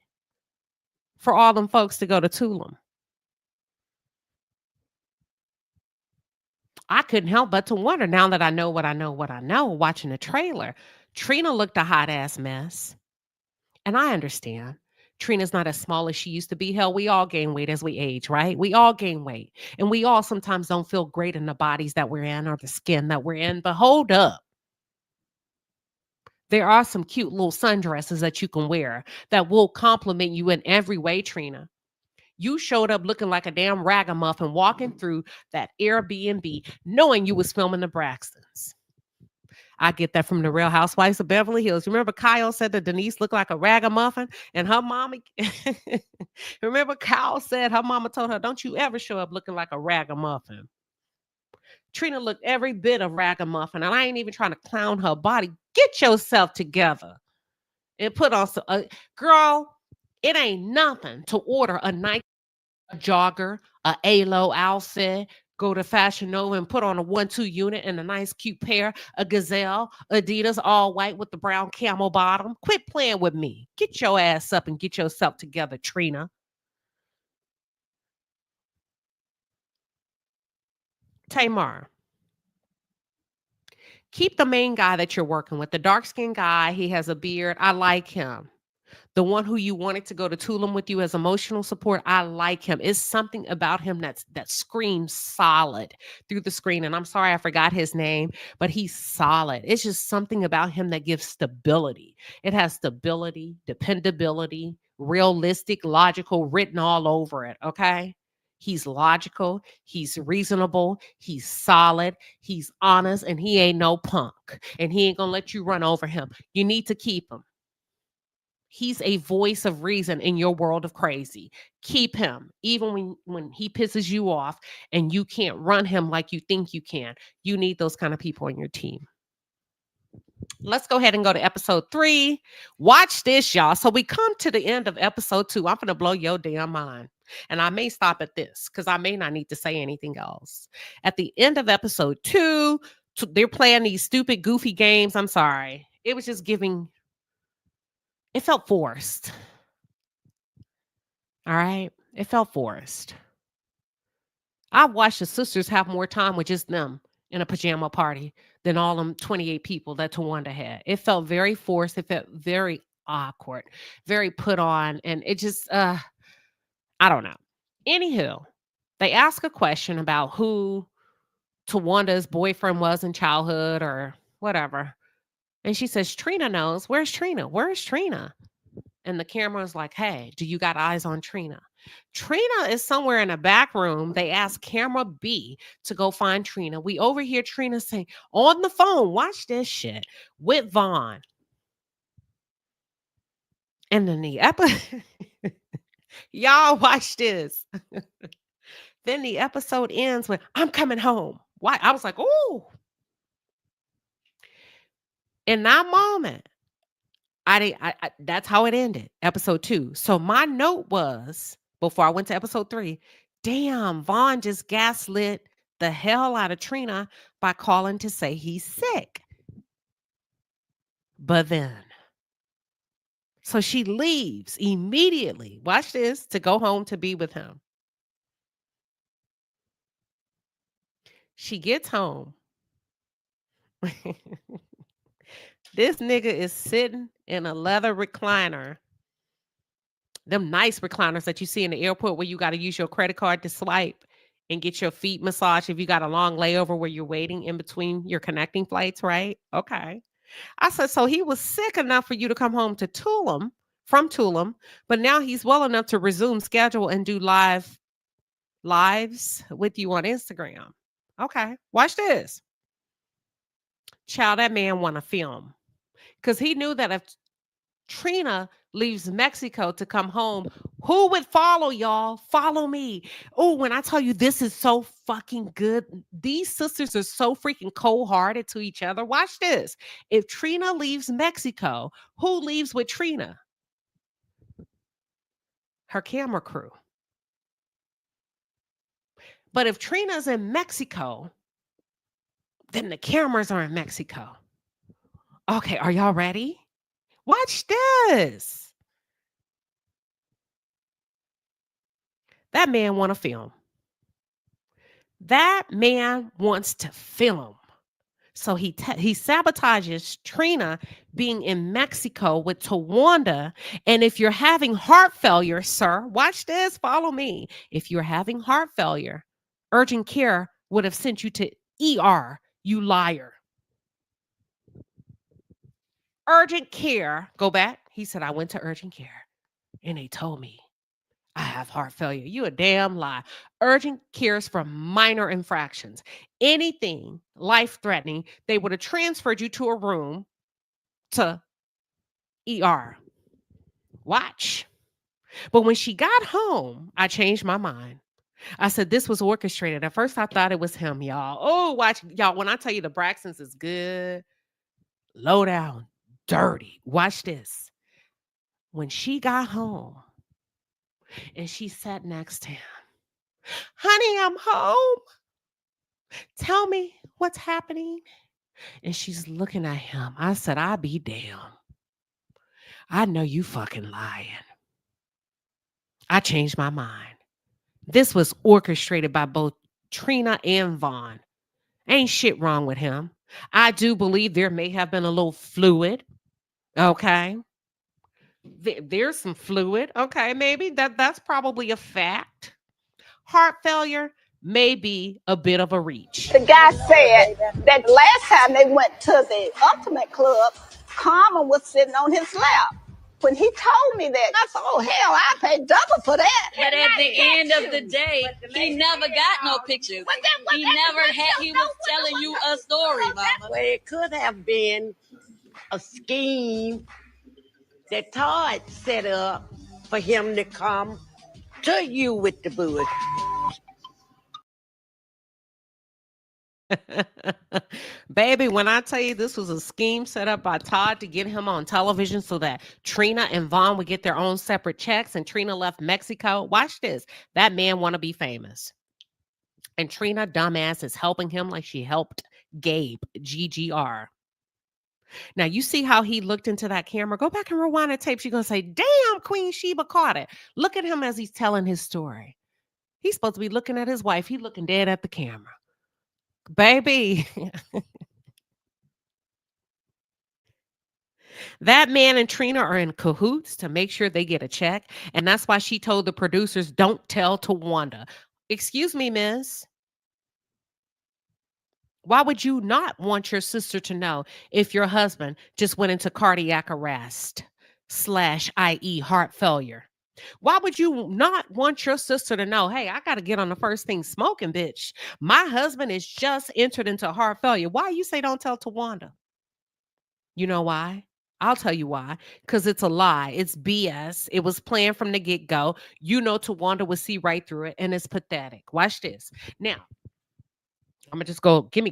for all them folks to go to Tulum? I couldn't help but to wonder now that I know what I know, watching the trailer. Trina looked a hot ass mess. And I understand. Trina's not as small as she used to be. Hell, we all gain weight as we age, right? We all gain weight. And we all sometimes don't feel great in the bodies that we're in or the skin that we're in. But hold up. There are some cute little sundresses that you can wear that will compliment you in every way, Trina. You showed up looking like a damn ragamuffin walking through that Airbnb knowing you was filming the Braxtons. I get that from the Real Housewives of Beverly Hills. Remember Kyle said that Denise looked like a ragamuffin and her mama. Remember Kyle said her mama told her, don't you ever show up looking like a ragamuffin. Trina looked every bit of ragamuffin, and I ain't even trying to clown her body. Get yourself together and put on some, girl, it ain't nothing to order a Nike jogger, a ALO outfit, go to Fashion Nova and put on a 1-2 unit and a nice cute pair, a Gazelle, Adidas, all white with the brown camel bottom. Quit playing with me. Get your ass up and get yourself together, Trina. Tamar, keep the main guy that you're working with, the dark-skinned guy. He has a beard. I like him. The one who you wanted to go to Tulum with you as emotional support, I like him. It's something about him that screams solid through the screen. And I'm sorry I forgot his name, but he's solid. It's just something about him that gives stability. It has stability, dependability, realistic, logical written all over it. Okay. He's logical, he's reasonable, he's solid, he's honest, and he ain't no punk. And he ain't gonna let you run over him. You need to keep him. He's a voice of reason in your world of crazy. Keep him, even when he pisses you off and you can't run him like you think you can. You need those kind of people on your team. Let's go ahead and go to episode 3. Watch this, y'all. So we come to the end of episode 2. I'm going to blow your damn mind. And I may stop at this because I may not need to say anything else. At the end of episode 2, they're playing these stupid, goofy games. I'm sorry. It was just it felt forced. All right. It felt forced. I've watched the sisters have more time with just them in a pajama party than all them 28 people that Towanda had. It felt very forced. It felt very awkward, very put on. And it just, I don't know. Anywho, they ask a question about who Tawanda's boyfriend was in childhood or whatever. And she says, Trina knows. Where's Trina? Where's Trina? And the camera is like, hey, do you got eyes on Trina? Trina is somewhere in a back room. They ask camera B to go find Trina. We overhear Trina saying, on the phone, watch this shit, with Vaughn. And then the episode, y'all watch this. Then the episode ends with, I'm coming home. Why? I was like, ooh. In that moment, that's how it ended, episode 2. So my note was, before I went to episode 3, damn, Vaughn just gaslit the hell out of Trina by calling to say he's sick. But then, so she leaves immediately, watch this, to go home to be with him. She gets home. This nigga is sitting in a leather recliner. Them nice recliners that you see in the airport where you got to use your credit card to swipe and get your feet massaged if you got a long layover where you're waiting in between your connecting flights, right? Okay. I said, so he was sick enough for you to come home to from Tulum, but now he's well enough to resume schedule and do lives with you on Instagram. Okay. Watch this. Child, that man want to film. Because he knew that if Trina leaves Mexico to come home, who would follow, y'all? Follow me. Oh, when I tell you this is so fucking good, these sisters are so freaking cold-hearted to each other. Watch this. If Trina leaves Mexico, who leaves with Trina? Her camera crew. But if Trina's in Mexico, then the cameras are in Mexico. Okay, are y'all ready? Watch this. That man want to film. That man wants to film. So he sabotages Trina being in Mexico with Towanda. And if you're having heart failure, sir, watch this, follow me. If you're having heart failure, urgent care would have sent you to ER, you liar. Urgent care, go back. He said, I went to urgent care and they told me I have heart failure. You a damn lie. Urgent cares for minor infractions. Anything life-threatening, they would have transferred you to a room to ER. Watch. But when she got home, I changed my mind. I said, this was orchestrated. At first, I thought it was him, y'all. Oh, watch. Y'all, when I tell you the Braxtons is good, low down, dirty. Watch this. When she got home and she sat next to him, honey, I'm home. Tell me what's happening. And she's looking at him. I said, I'll be damned. I know you fucking lying. I changed my mind. This was orchestrated by both Trina and Vaughn. Ain't shit wrong with him. I do believe there may have been a little fluid. Okay. There's some fluid. Okay, maybe that's probably a fact. Heart failure may be a bit of a reach.
The guy said that last time they went to the Ultimate Club, Carmen was sitting on his lap. When he told me that, I said, oh, hell, I paid double for that.
But at the end of the day, he never got no pictures. He was telling you a story, Mama.
Well, it could have been a scheme that Todd set up for him to come to you with the bush.
Baby, when I tell you this was a scheme set up by Todd to get him on television so that Trina and Vaughn would get their own separate checks and Trina left Mexico. Watch this. That man want to be famous. And Trina, dumbass, is helping him like she helped Gabe, GGR. Now, you see how he looked into that camera? Go back and rewind the tape. You're going to say, damn, Queen Sheba caught it. Look at him as he's telling his story. He's supposed to be looking at his wife. He's looking dead at the camera. Baby. That man and Trina are in cahoots to make sure they get a check. And that's why she told the producers, don't tell Towanda. Excuse me, miss. Why would you not want your sister to know if your husband just went into cardiac arrest slash, i.e., heart failure? Why would you not want your sister to know, hey, I got to get on the first thing smoking, bitch? My husband is just entered into heart failure. Why you say don't tell Towanda? You know why? I'll tell you why. Because it's a lie. It's BS. It was planned from the get go. You know, Towanda would see right through it, and it's pathetic. Watch this. Now, I'm gonna just go. Give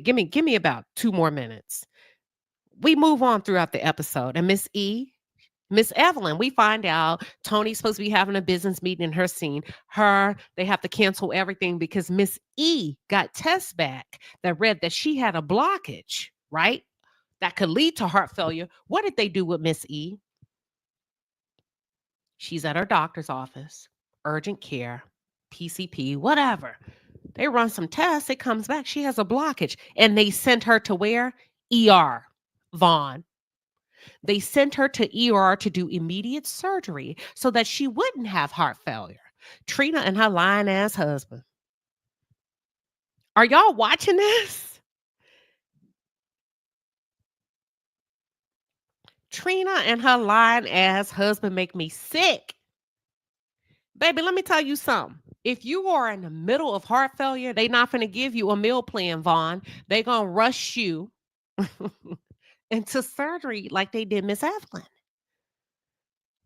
me about 2 more minutes. We move on throughout the episode, and Miss Evelyn, we find out Tony's supposed to be having a business meeting in her scene. They have to cancel everything because Miss E got tests back that read that she had a blockage, right? That could lead to heart failure. What did they do with Miss E? She's at her doctor's office, urgent care, PCP, whatever. They run some tests. It comes back. She has a blockage. And they sent her to where? ER, Vaughn. They sent her to ER to do immediate surgery so that she wouldn't have heart failure. Trina and her lying ass husband. Are y'all watching this? Trina and her lying ass husband make me sick. Baby, let me tell you something. If you are in the middle of heart failure, they not going to give you a meal plan, Vaughn. They going to rush you into surgery like they did Miss Evelyn.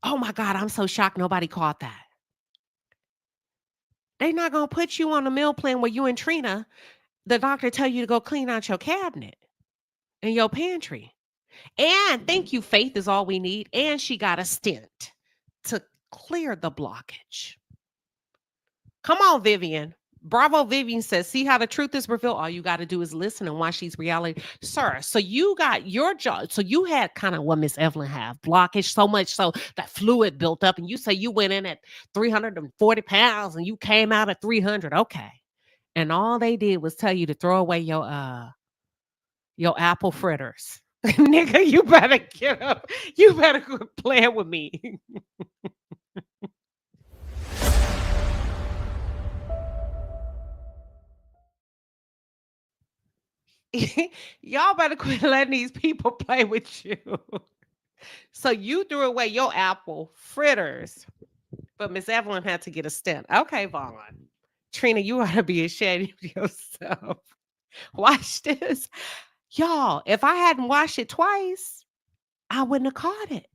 Oh my God, I'm so shocked nobody caught that. They not going to put you on a meal plan where you and Trina, the doctor tell you to go clean out your cabinet and your pantry. And thank you, Faith is all we need. And she got a stent to clear the blockage. Come on, Vivian. Bravo Vivian says, see how the truth is revealed? All you got to do is listen and watch these reality. Sir, so you got your job. So you had kind of what Miss Evelyn had, blockage, so much so that fluid built up. And you say you went in at 340 pounds and you came out at 300. Okay. And all they did was tell you to throw away your apple fritters. Nigga, you better get up. You better quit playing with me. Y'all better quit letting these people play with you. So you threw away your apple fritters, but Miss Evelyn had to get a stent. Okay, Vaughn. Trina, you ought to be ashamed of yourself. Watch this. Y'all, if I hadn't washed it twice, I wouldn't have caught it.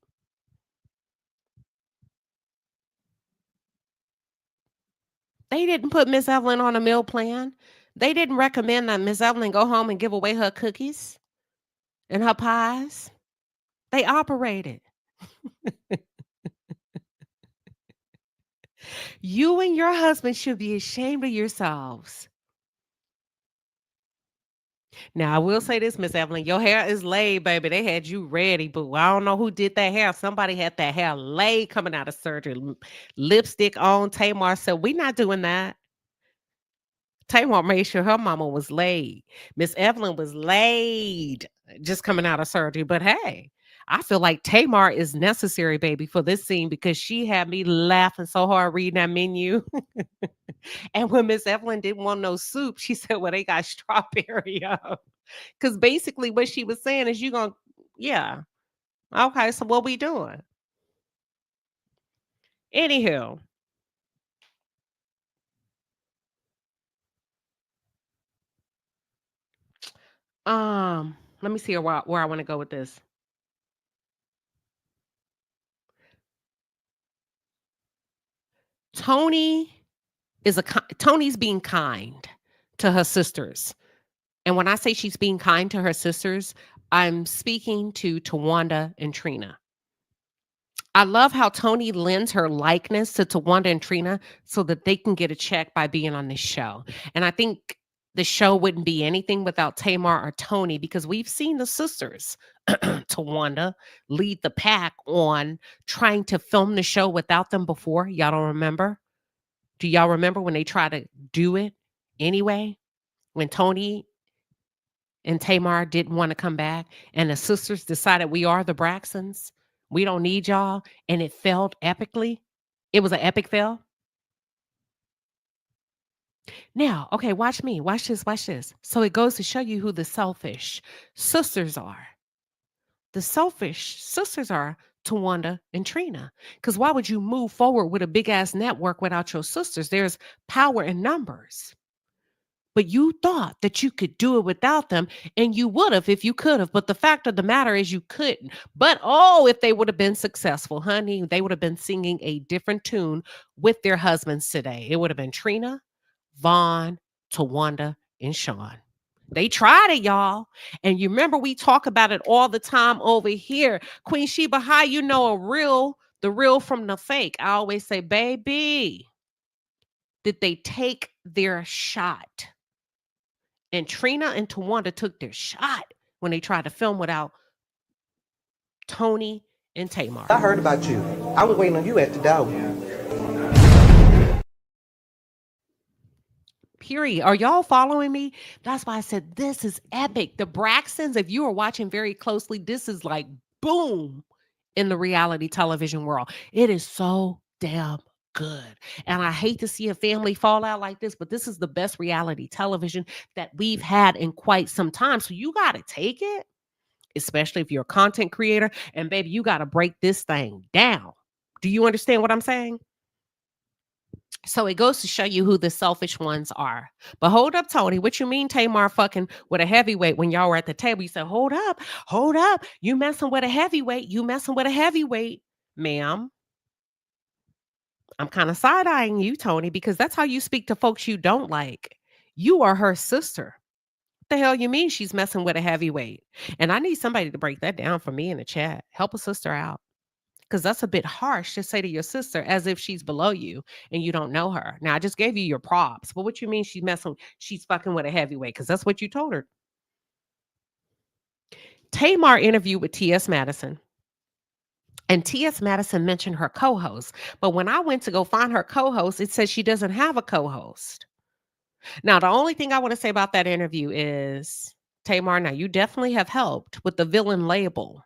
They didn't put Miss Evelyn on a meal plan. They didn't recommend that Miss Evelyn go home and give away her cookies and her pies. They operated. You and your husband should be ashamed of yourselves. Now, I will say this, Miss Evelyn, your hair is laid, baby. They had you ready, boo. I don't know who did that hair. Somebody had that hair laid coming out of surgery. Lipstick on. Tamar said, we're not doing that. Tamar made sure her mama was laid. Miss Evelyn was laid just coming out of surgery. But hey, I feel like Tamar is necessary, baby, for this scene because she had me laughing so hard reading that menu. And when Miss Evelyn didn't want no soup, she said, well, they got strawberry up. Because basically what she was saying is yeah. Okay, so what we doing? Anywho. Let me see where I want to go with this. Toni's being kind to her sisters. And when I say she's being kind to her sisters, I'm speaking to Towanda and Trina. I love how Toni lends her likeness to Towanda and Trina so that they can get a check by being on this show. And I think the show wouldn't be anything without Tamar or Toni because we've seen the sisters, Towanda, lead the pack on trying to film the show without them before. Y'all don't remember? Do y'all remember when they tried to do it anyway? When Toni and Tamar didn't want to come back and the sisters decided we are the Braxtons. We don't need y'all. And it failed epically. It was an epic fail. Now, okay, watch me. Watch this. Watch this. So it goes to show you who the selfish sisters are. The selfish sisters are Towanda and Trina. Because why would you move forward with a big ass network without your sisters? There's power in numbers. But you thought that you could do it without them, and you would have if you could have. But the fact of the matter is, you couldn't. But oh, if they would have been successful, honey, they would have been singing a different tune with their husbands today. It would have been Trina, Vaughn, Towanda, and Sean. They tried it, y'all. And you remember we talk about it all the time over here. Queen Sheba, how you know the real from the fake? I always say, baby, did they take their shot? And Trina and Towanda took their shot when they tried to film without Toni and Tamar.
I heard about you. I was waiting on you at the door.
Period. Are y'all following me? That's why I said this is epic. The Braxtons, if you are watching very closely, this is like boom in the reality television world. It is so damn good. And I hate to see a family fall out like this, but this is the best reality television that we've had in quite some time. So you got to take it, especially if you're a content creator. And baby, you got to break this thing down. Do you understand what I'm saying? So it goes to show you who the selfish ones are. But hold up, Toni. What you mean Tamar fucking with a heavyweight when y'all were at the table? You said, hold up. You messing with a heavyweight. Ma'am, I'm kind of side-eyeing you, Toni, because that's how you speak to folks you don't like. You are her sister. What the hell you mean she's messing with a heavyweight? And I need somebody to break that down for me in the chat. Help a sister out. Because that's a bit harsh to say to your sister as if she's below you and you don't know her. Now, I just gave you your props, but what you mean she's fucking with a heavyweight? Because that's what you told her. Tamar interviewed with T.S. Madison. And T.S. Madison mentioned her co-host. But when I went to go find her co-host, it says she doesn't have a co-host. Now, the only thing I want to say about that interview is, Tamar, now you definitely have helped with the villain label.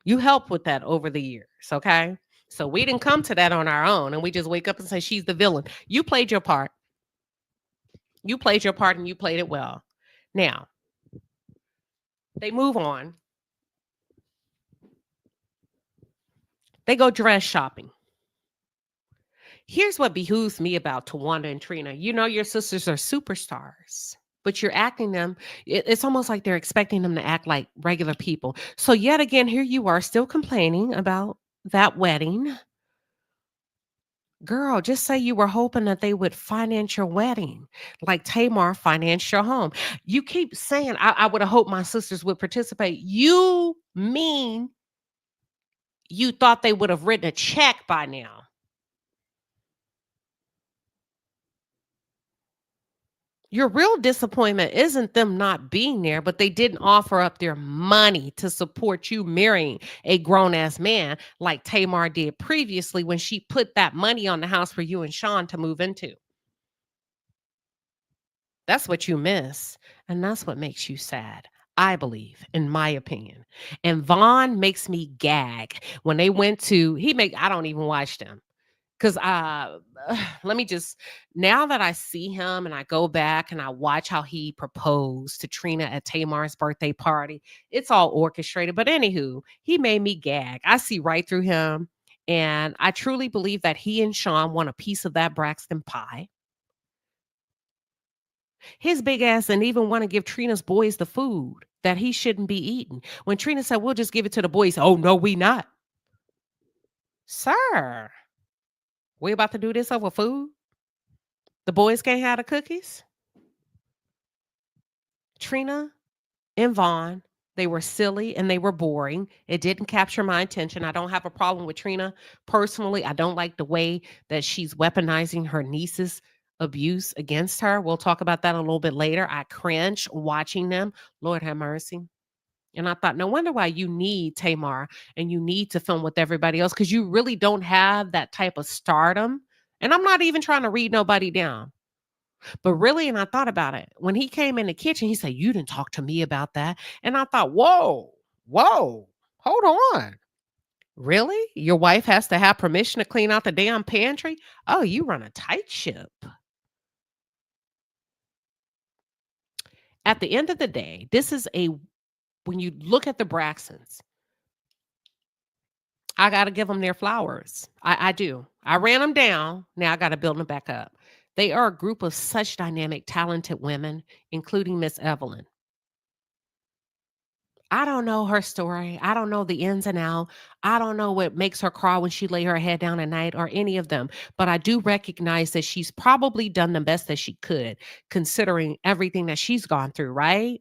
You helped with that over the years, okay? So we didn't come to that on our own and we just wake up and say she's the villain. You played your part. You played your part and you played it well. Now, they move on. They go dress shopping. Here's what behooves me about Towanda and Trina. You know your sisters are superstars, but you're acting them. It's almost like they're expecting them to act like regular people. So yet again, here you are still complaining about that wedding. Girl, just say you were hoping that they would finance your wedding, like Tamar financed your home. You keep saying, I would have hoped my sisters would participate. You mean you thought they would have written a check by now? Your real disappointment isn't them not being there, but they didn't offer up their money to support you marrying a grown-ass man like Tamar did previously when she put that money on the house for you and Sean to move into. That's what you miss, and that's what makes you sad, I believe, in my opinion. And Vaughn makes me gag. When they went to, I don't even watch them. Because let me just, now that I see him and I go back and I watch how he proposed to Trina at Tamar's birthday party, it's all orchestrated. But anywho, he made me gag. I see right through him. And I truly believe that he and Sean want a piece of that Braxton pie. His big ass didn't even want to give Trina's boys the food that he shouldn't be eating. When Trina said, we'll just give it to the boys. Oh, no, we not. Sir. We about to do this over food? The boys can't have the cookies? Trina and Vaughn, they were silly and they were boring. It didn't capture my attention. I don't have a problem with Trina personally. I don't like the way that she's weaponizing her niece's abuse against her. We'll talk about that a little bit later. I cringe watching them. Lord have mercy. And I thought, no wonder why you need Tamar and you need to film with everybody else, because you really don't have that type of stardom. And I'm not even trying to read nobody down. But really, and I thought about it. When he came in the kitchen, he said, you didn't talk to me about that. And I thought, whoa, hold on. Really? Your wife has to have permission to clean out the damn pantry? Oh, you run a tight ship. At the end of the day, when you look at the Braxtons, I got to give them their flowers. I do. I ran them down. Now I got to build them back up. They are a group of such dynamic, talented women, including Miss Evelyn. I don't know her story. I don't know the ins and out. I don't know what makes her cry when she lay her head down at night or any of them. But I do recognize that she's probably done the best that she could, considering everything that she's gone through, right?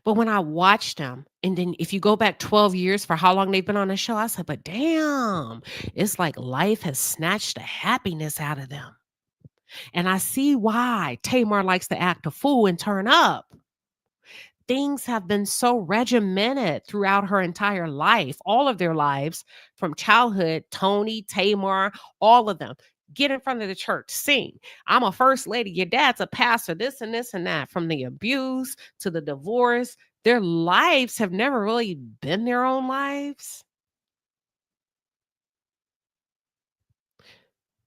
But when I watched them, and then if you go back 12 years for how long they've been on the show, I said, but damn, it's like life has snatched the happiness out of them. And I see why Tamar likes to act a fool and turn up. Things have been so regimented throughout her entire life, all of their lives, from childhood. Toni, Tamar, all of them. Get in front of the church, sing. I'm a first lady. Your dad's a pastor, this and this and that. From the abuse to the divorce, their lives have never really been their own lives.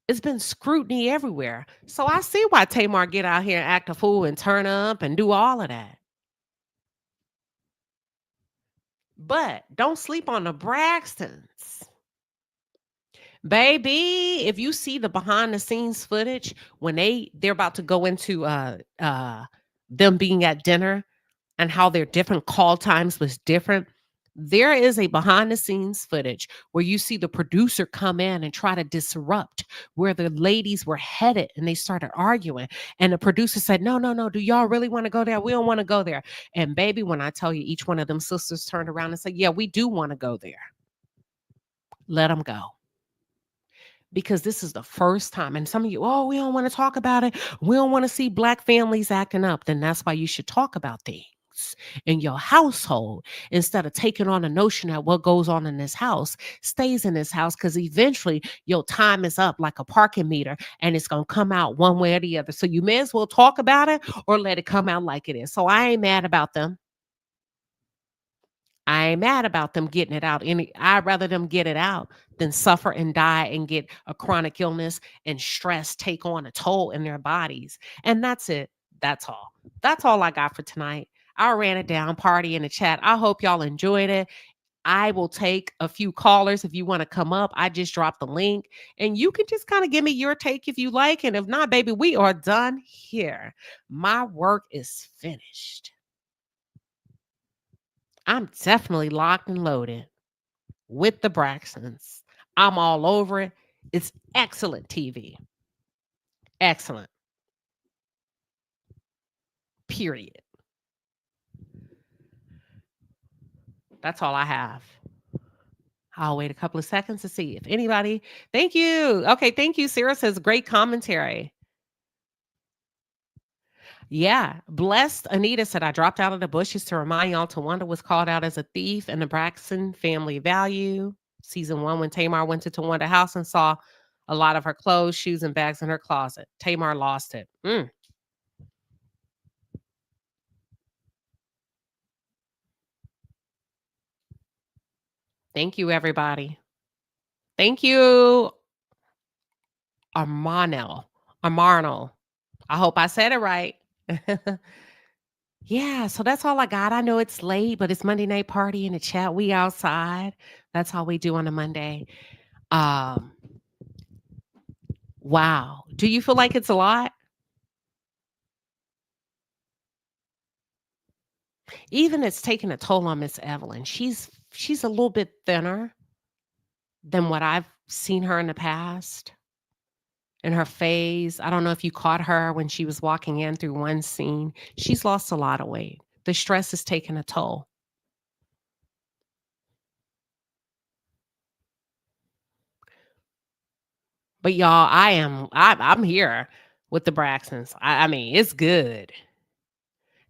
It's been scrutiny everywhere. So I see why Tamar get out here and act a fool and turn up and do all of that. But don't sleep on the Braxtons. Baby, if you see the behind the scenes footage when they're about to go into them being at dinner and how their different call times was different, there is a behind the scenes footage where you see the producer come in and try to disrupt where the ladies were headed, and they started arguing, and the producer said, no, do y'all really want to go there? We don't want to go there. And baby, when I tell you, each one of them sisters turned around and said, yeah, we do want to go there. Let them go. Because this is the first time. And some of you, oh, we don't want to talk about it. We don't want to see Black families acting up. Then that's why you should talk about things in your household instead of taking on a notion that what goes on in this house stays in this house, because eventually your time is up like a parking meter and it's going to come out one way or the other. So you may as well talk about it or let it come out like it is. So I ain't mad about them. I ain't mad about them getting it out. I'd rather them get it out than suffer and die and get a chronic illness and stress take on a toll in their bodies. And that's it. That's all. That's all I got for tonight. I ran it down, party in the chat. I hope y'all enjoyed it. I will take a few callers if you want to come up. I just dropped the link and you can just kind of give me your take if you like. And if not, baby, we are done here. My work is finished. I'm definitely locked and loaded with the Braxtons. I'm all over it. It's excellent TV. Excellent. Period. That's all I have. I'll wait a couple of seconds to see if anybody. Thank you. Okay, thank you. Sarah says great commentary. Yeah. Blessed Anita said, I dropped out of the bushes to remind y'all Towanda was called out as a thief in the Braxton family value. Season 1, when Tamar went to Towanda's house and saw a lot of her clothes, shoes, and bags in her closet. Tamar lost it. Thank you, everybody. Thank you, Armanel. I hope I said it right. Yeah, so that's all I got. I know it's late, but it's Monday night party in the chat. We outside. That's all we do on a Monday. Wow. Do you feel like it's a lot? Even it's taking a toll on Miss Evelyn. She's a little bit thinner than what I've seen her in the past. In her face, I don't know if you caught her when she was walking in through one scene. She's lost a lot of weight. The stress is taking a toll. But y'all, I'm here with the Braxtons. I mean, it's good.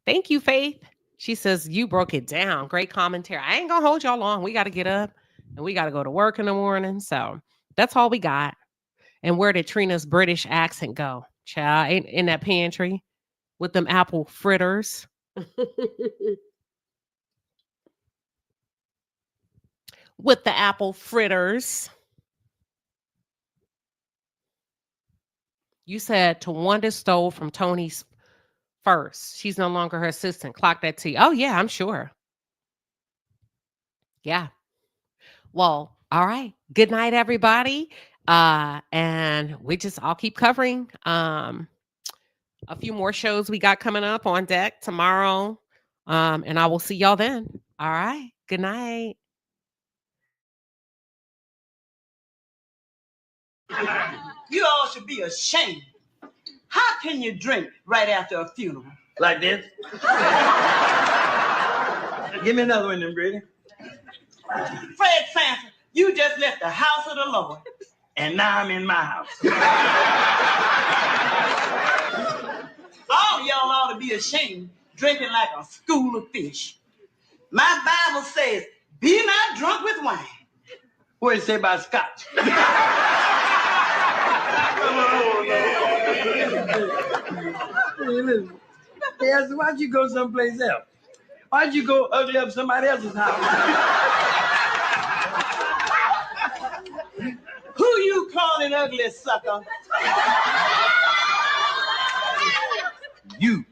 Thank you, Faith. She says, you broke it down. Great commentary. I ain't gonna hold y'all long. We got to get up and we got to go to work in the morning. So that's all we got. And where did Trina's British accent go? Child, in that pantry with them apple fritters. With the apple fritters. You said Towanda stole from Toni's first. She's no longer her assistant. Clock that T. Oh, yeah, I'm sure. Yeah. Well, all right. Good night, everybody. And I'll keep covering a few more shows we got coming up on deck tomorrow. And I will see y'all then. All right. Good night.
You all should be ashamed. How can you drink right after a funeral? Like this? Give me another one, then, Brady. Fred Sanford, you just left the house of the Lord, and now I'm in my house. All y'all ought to be ashamed, drinking like a school of fish. My Bible says, be not drunk with wine. What does it say about scotch? Hey, listen. Yeah, so why'd you go someplace else? Why'd you go ugly up somebody else's house? Who you calling ugly, sucker? You.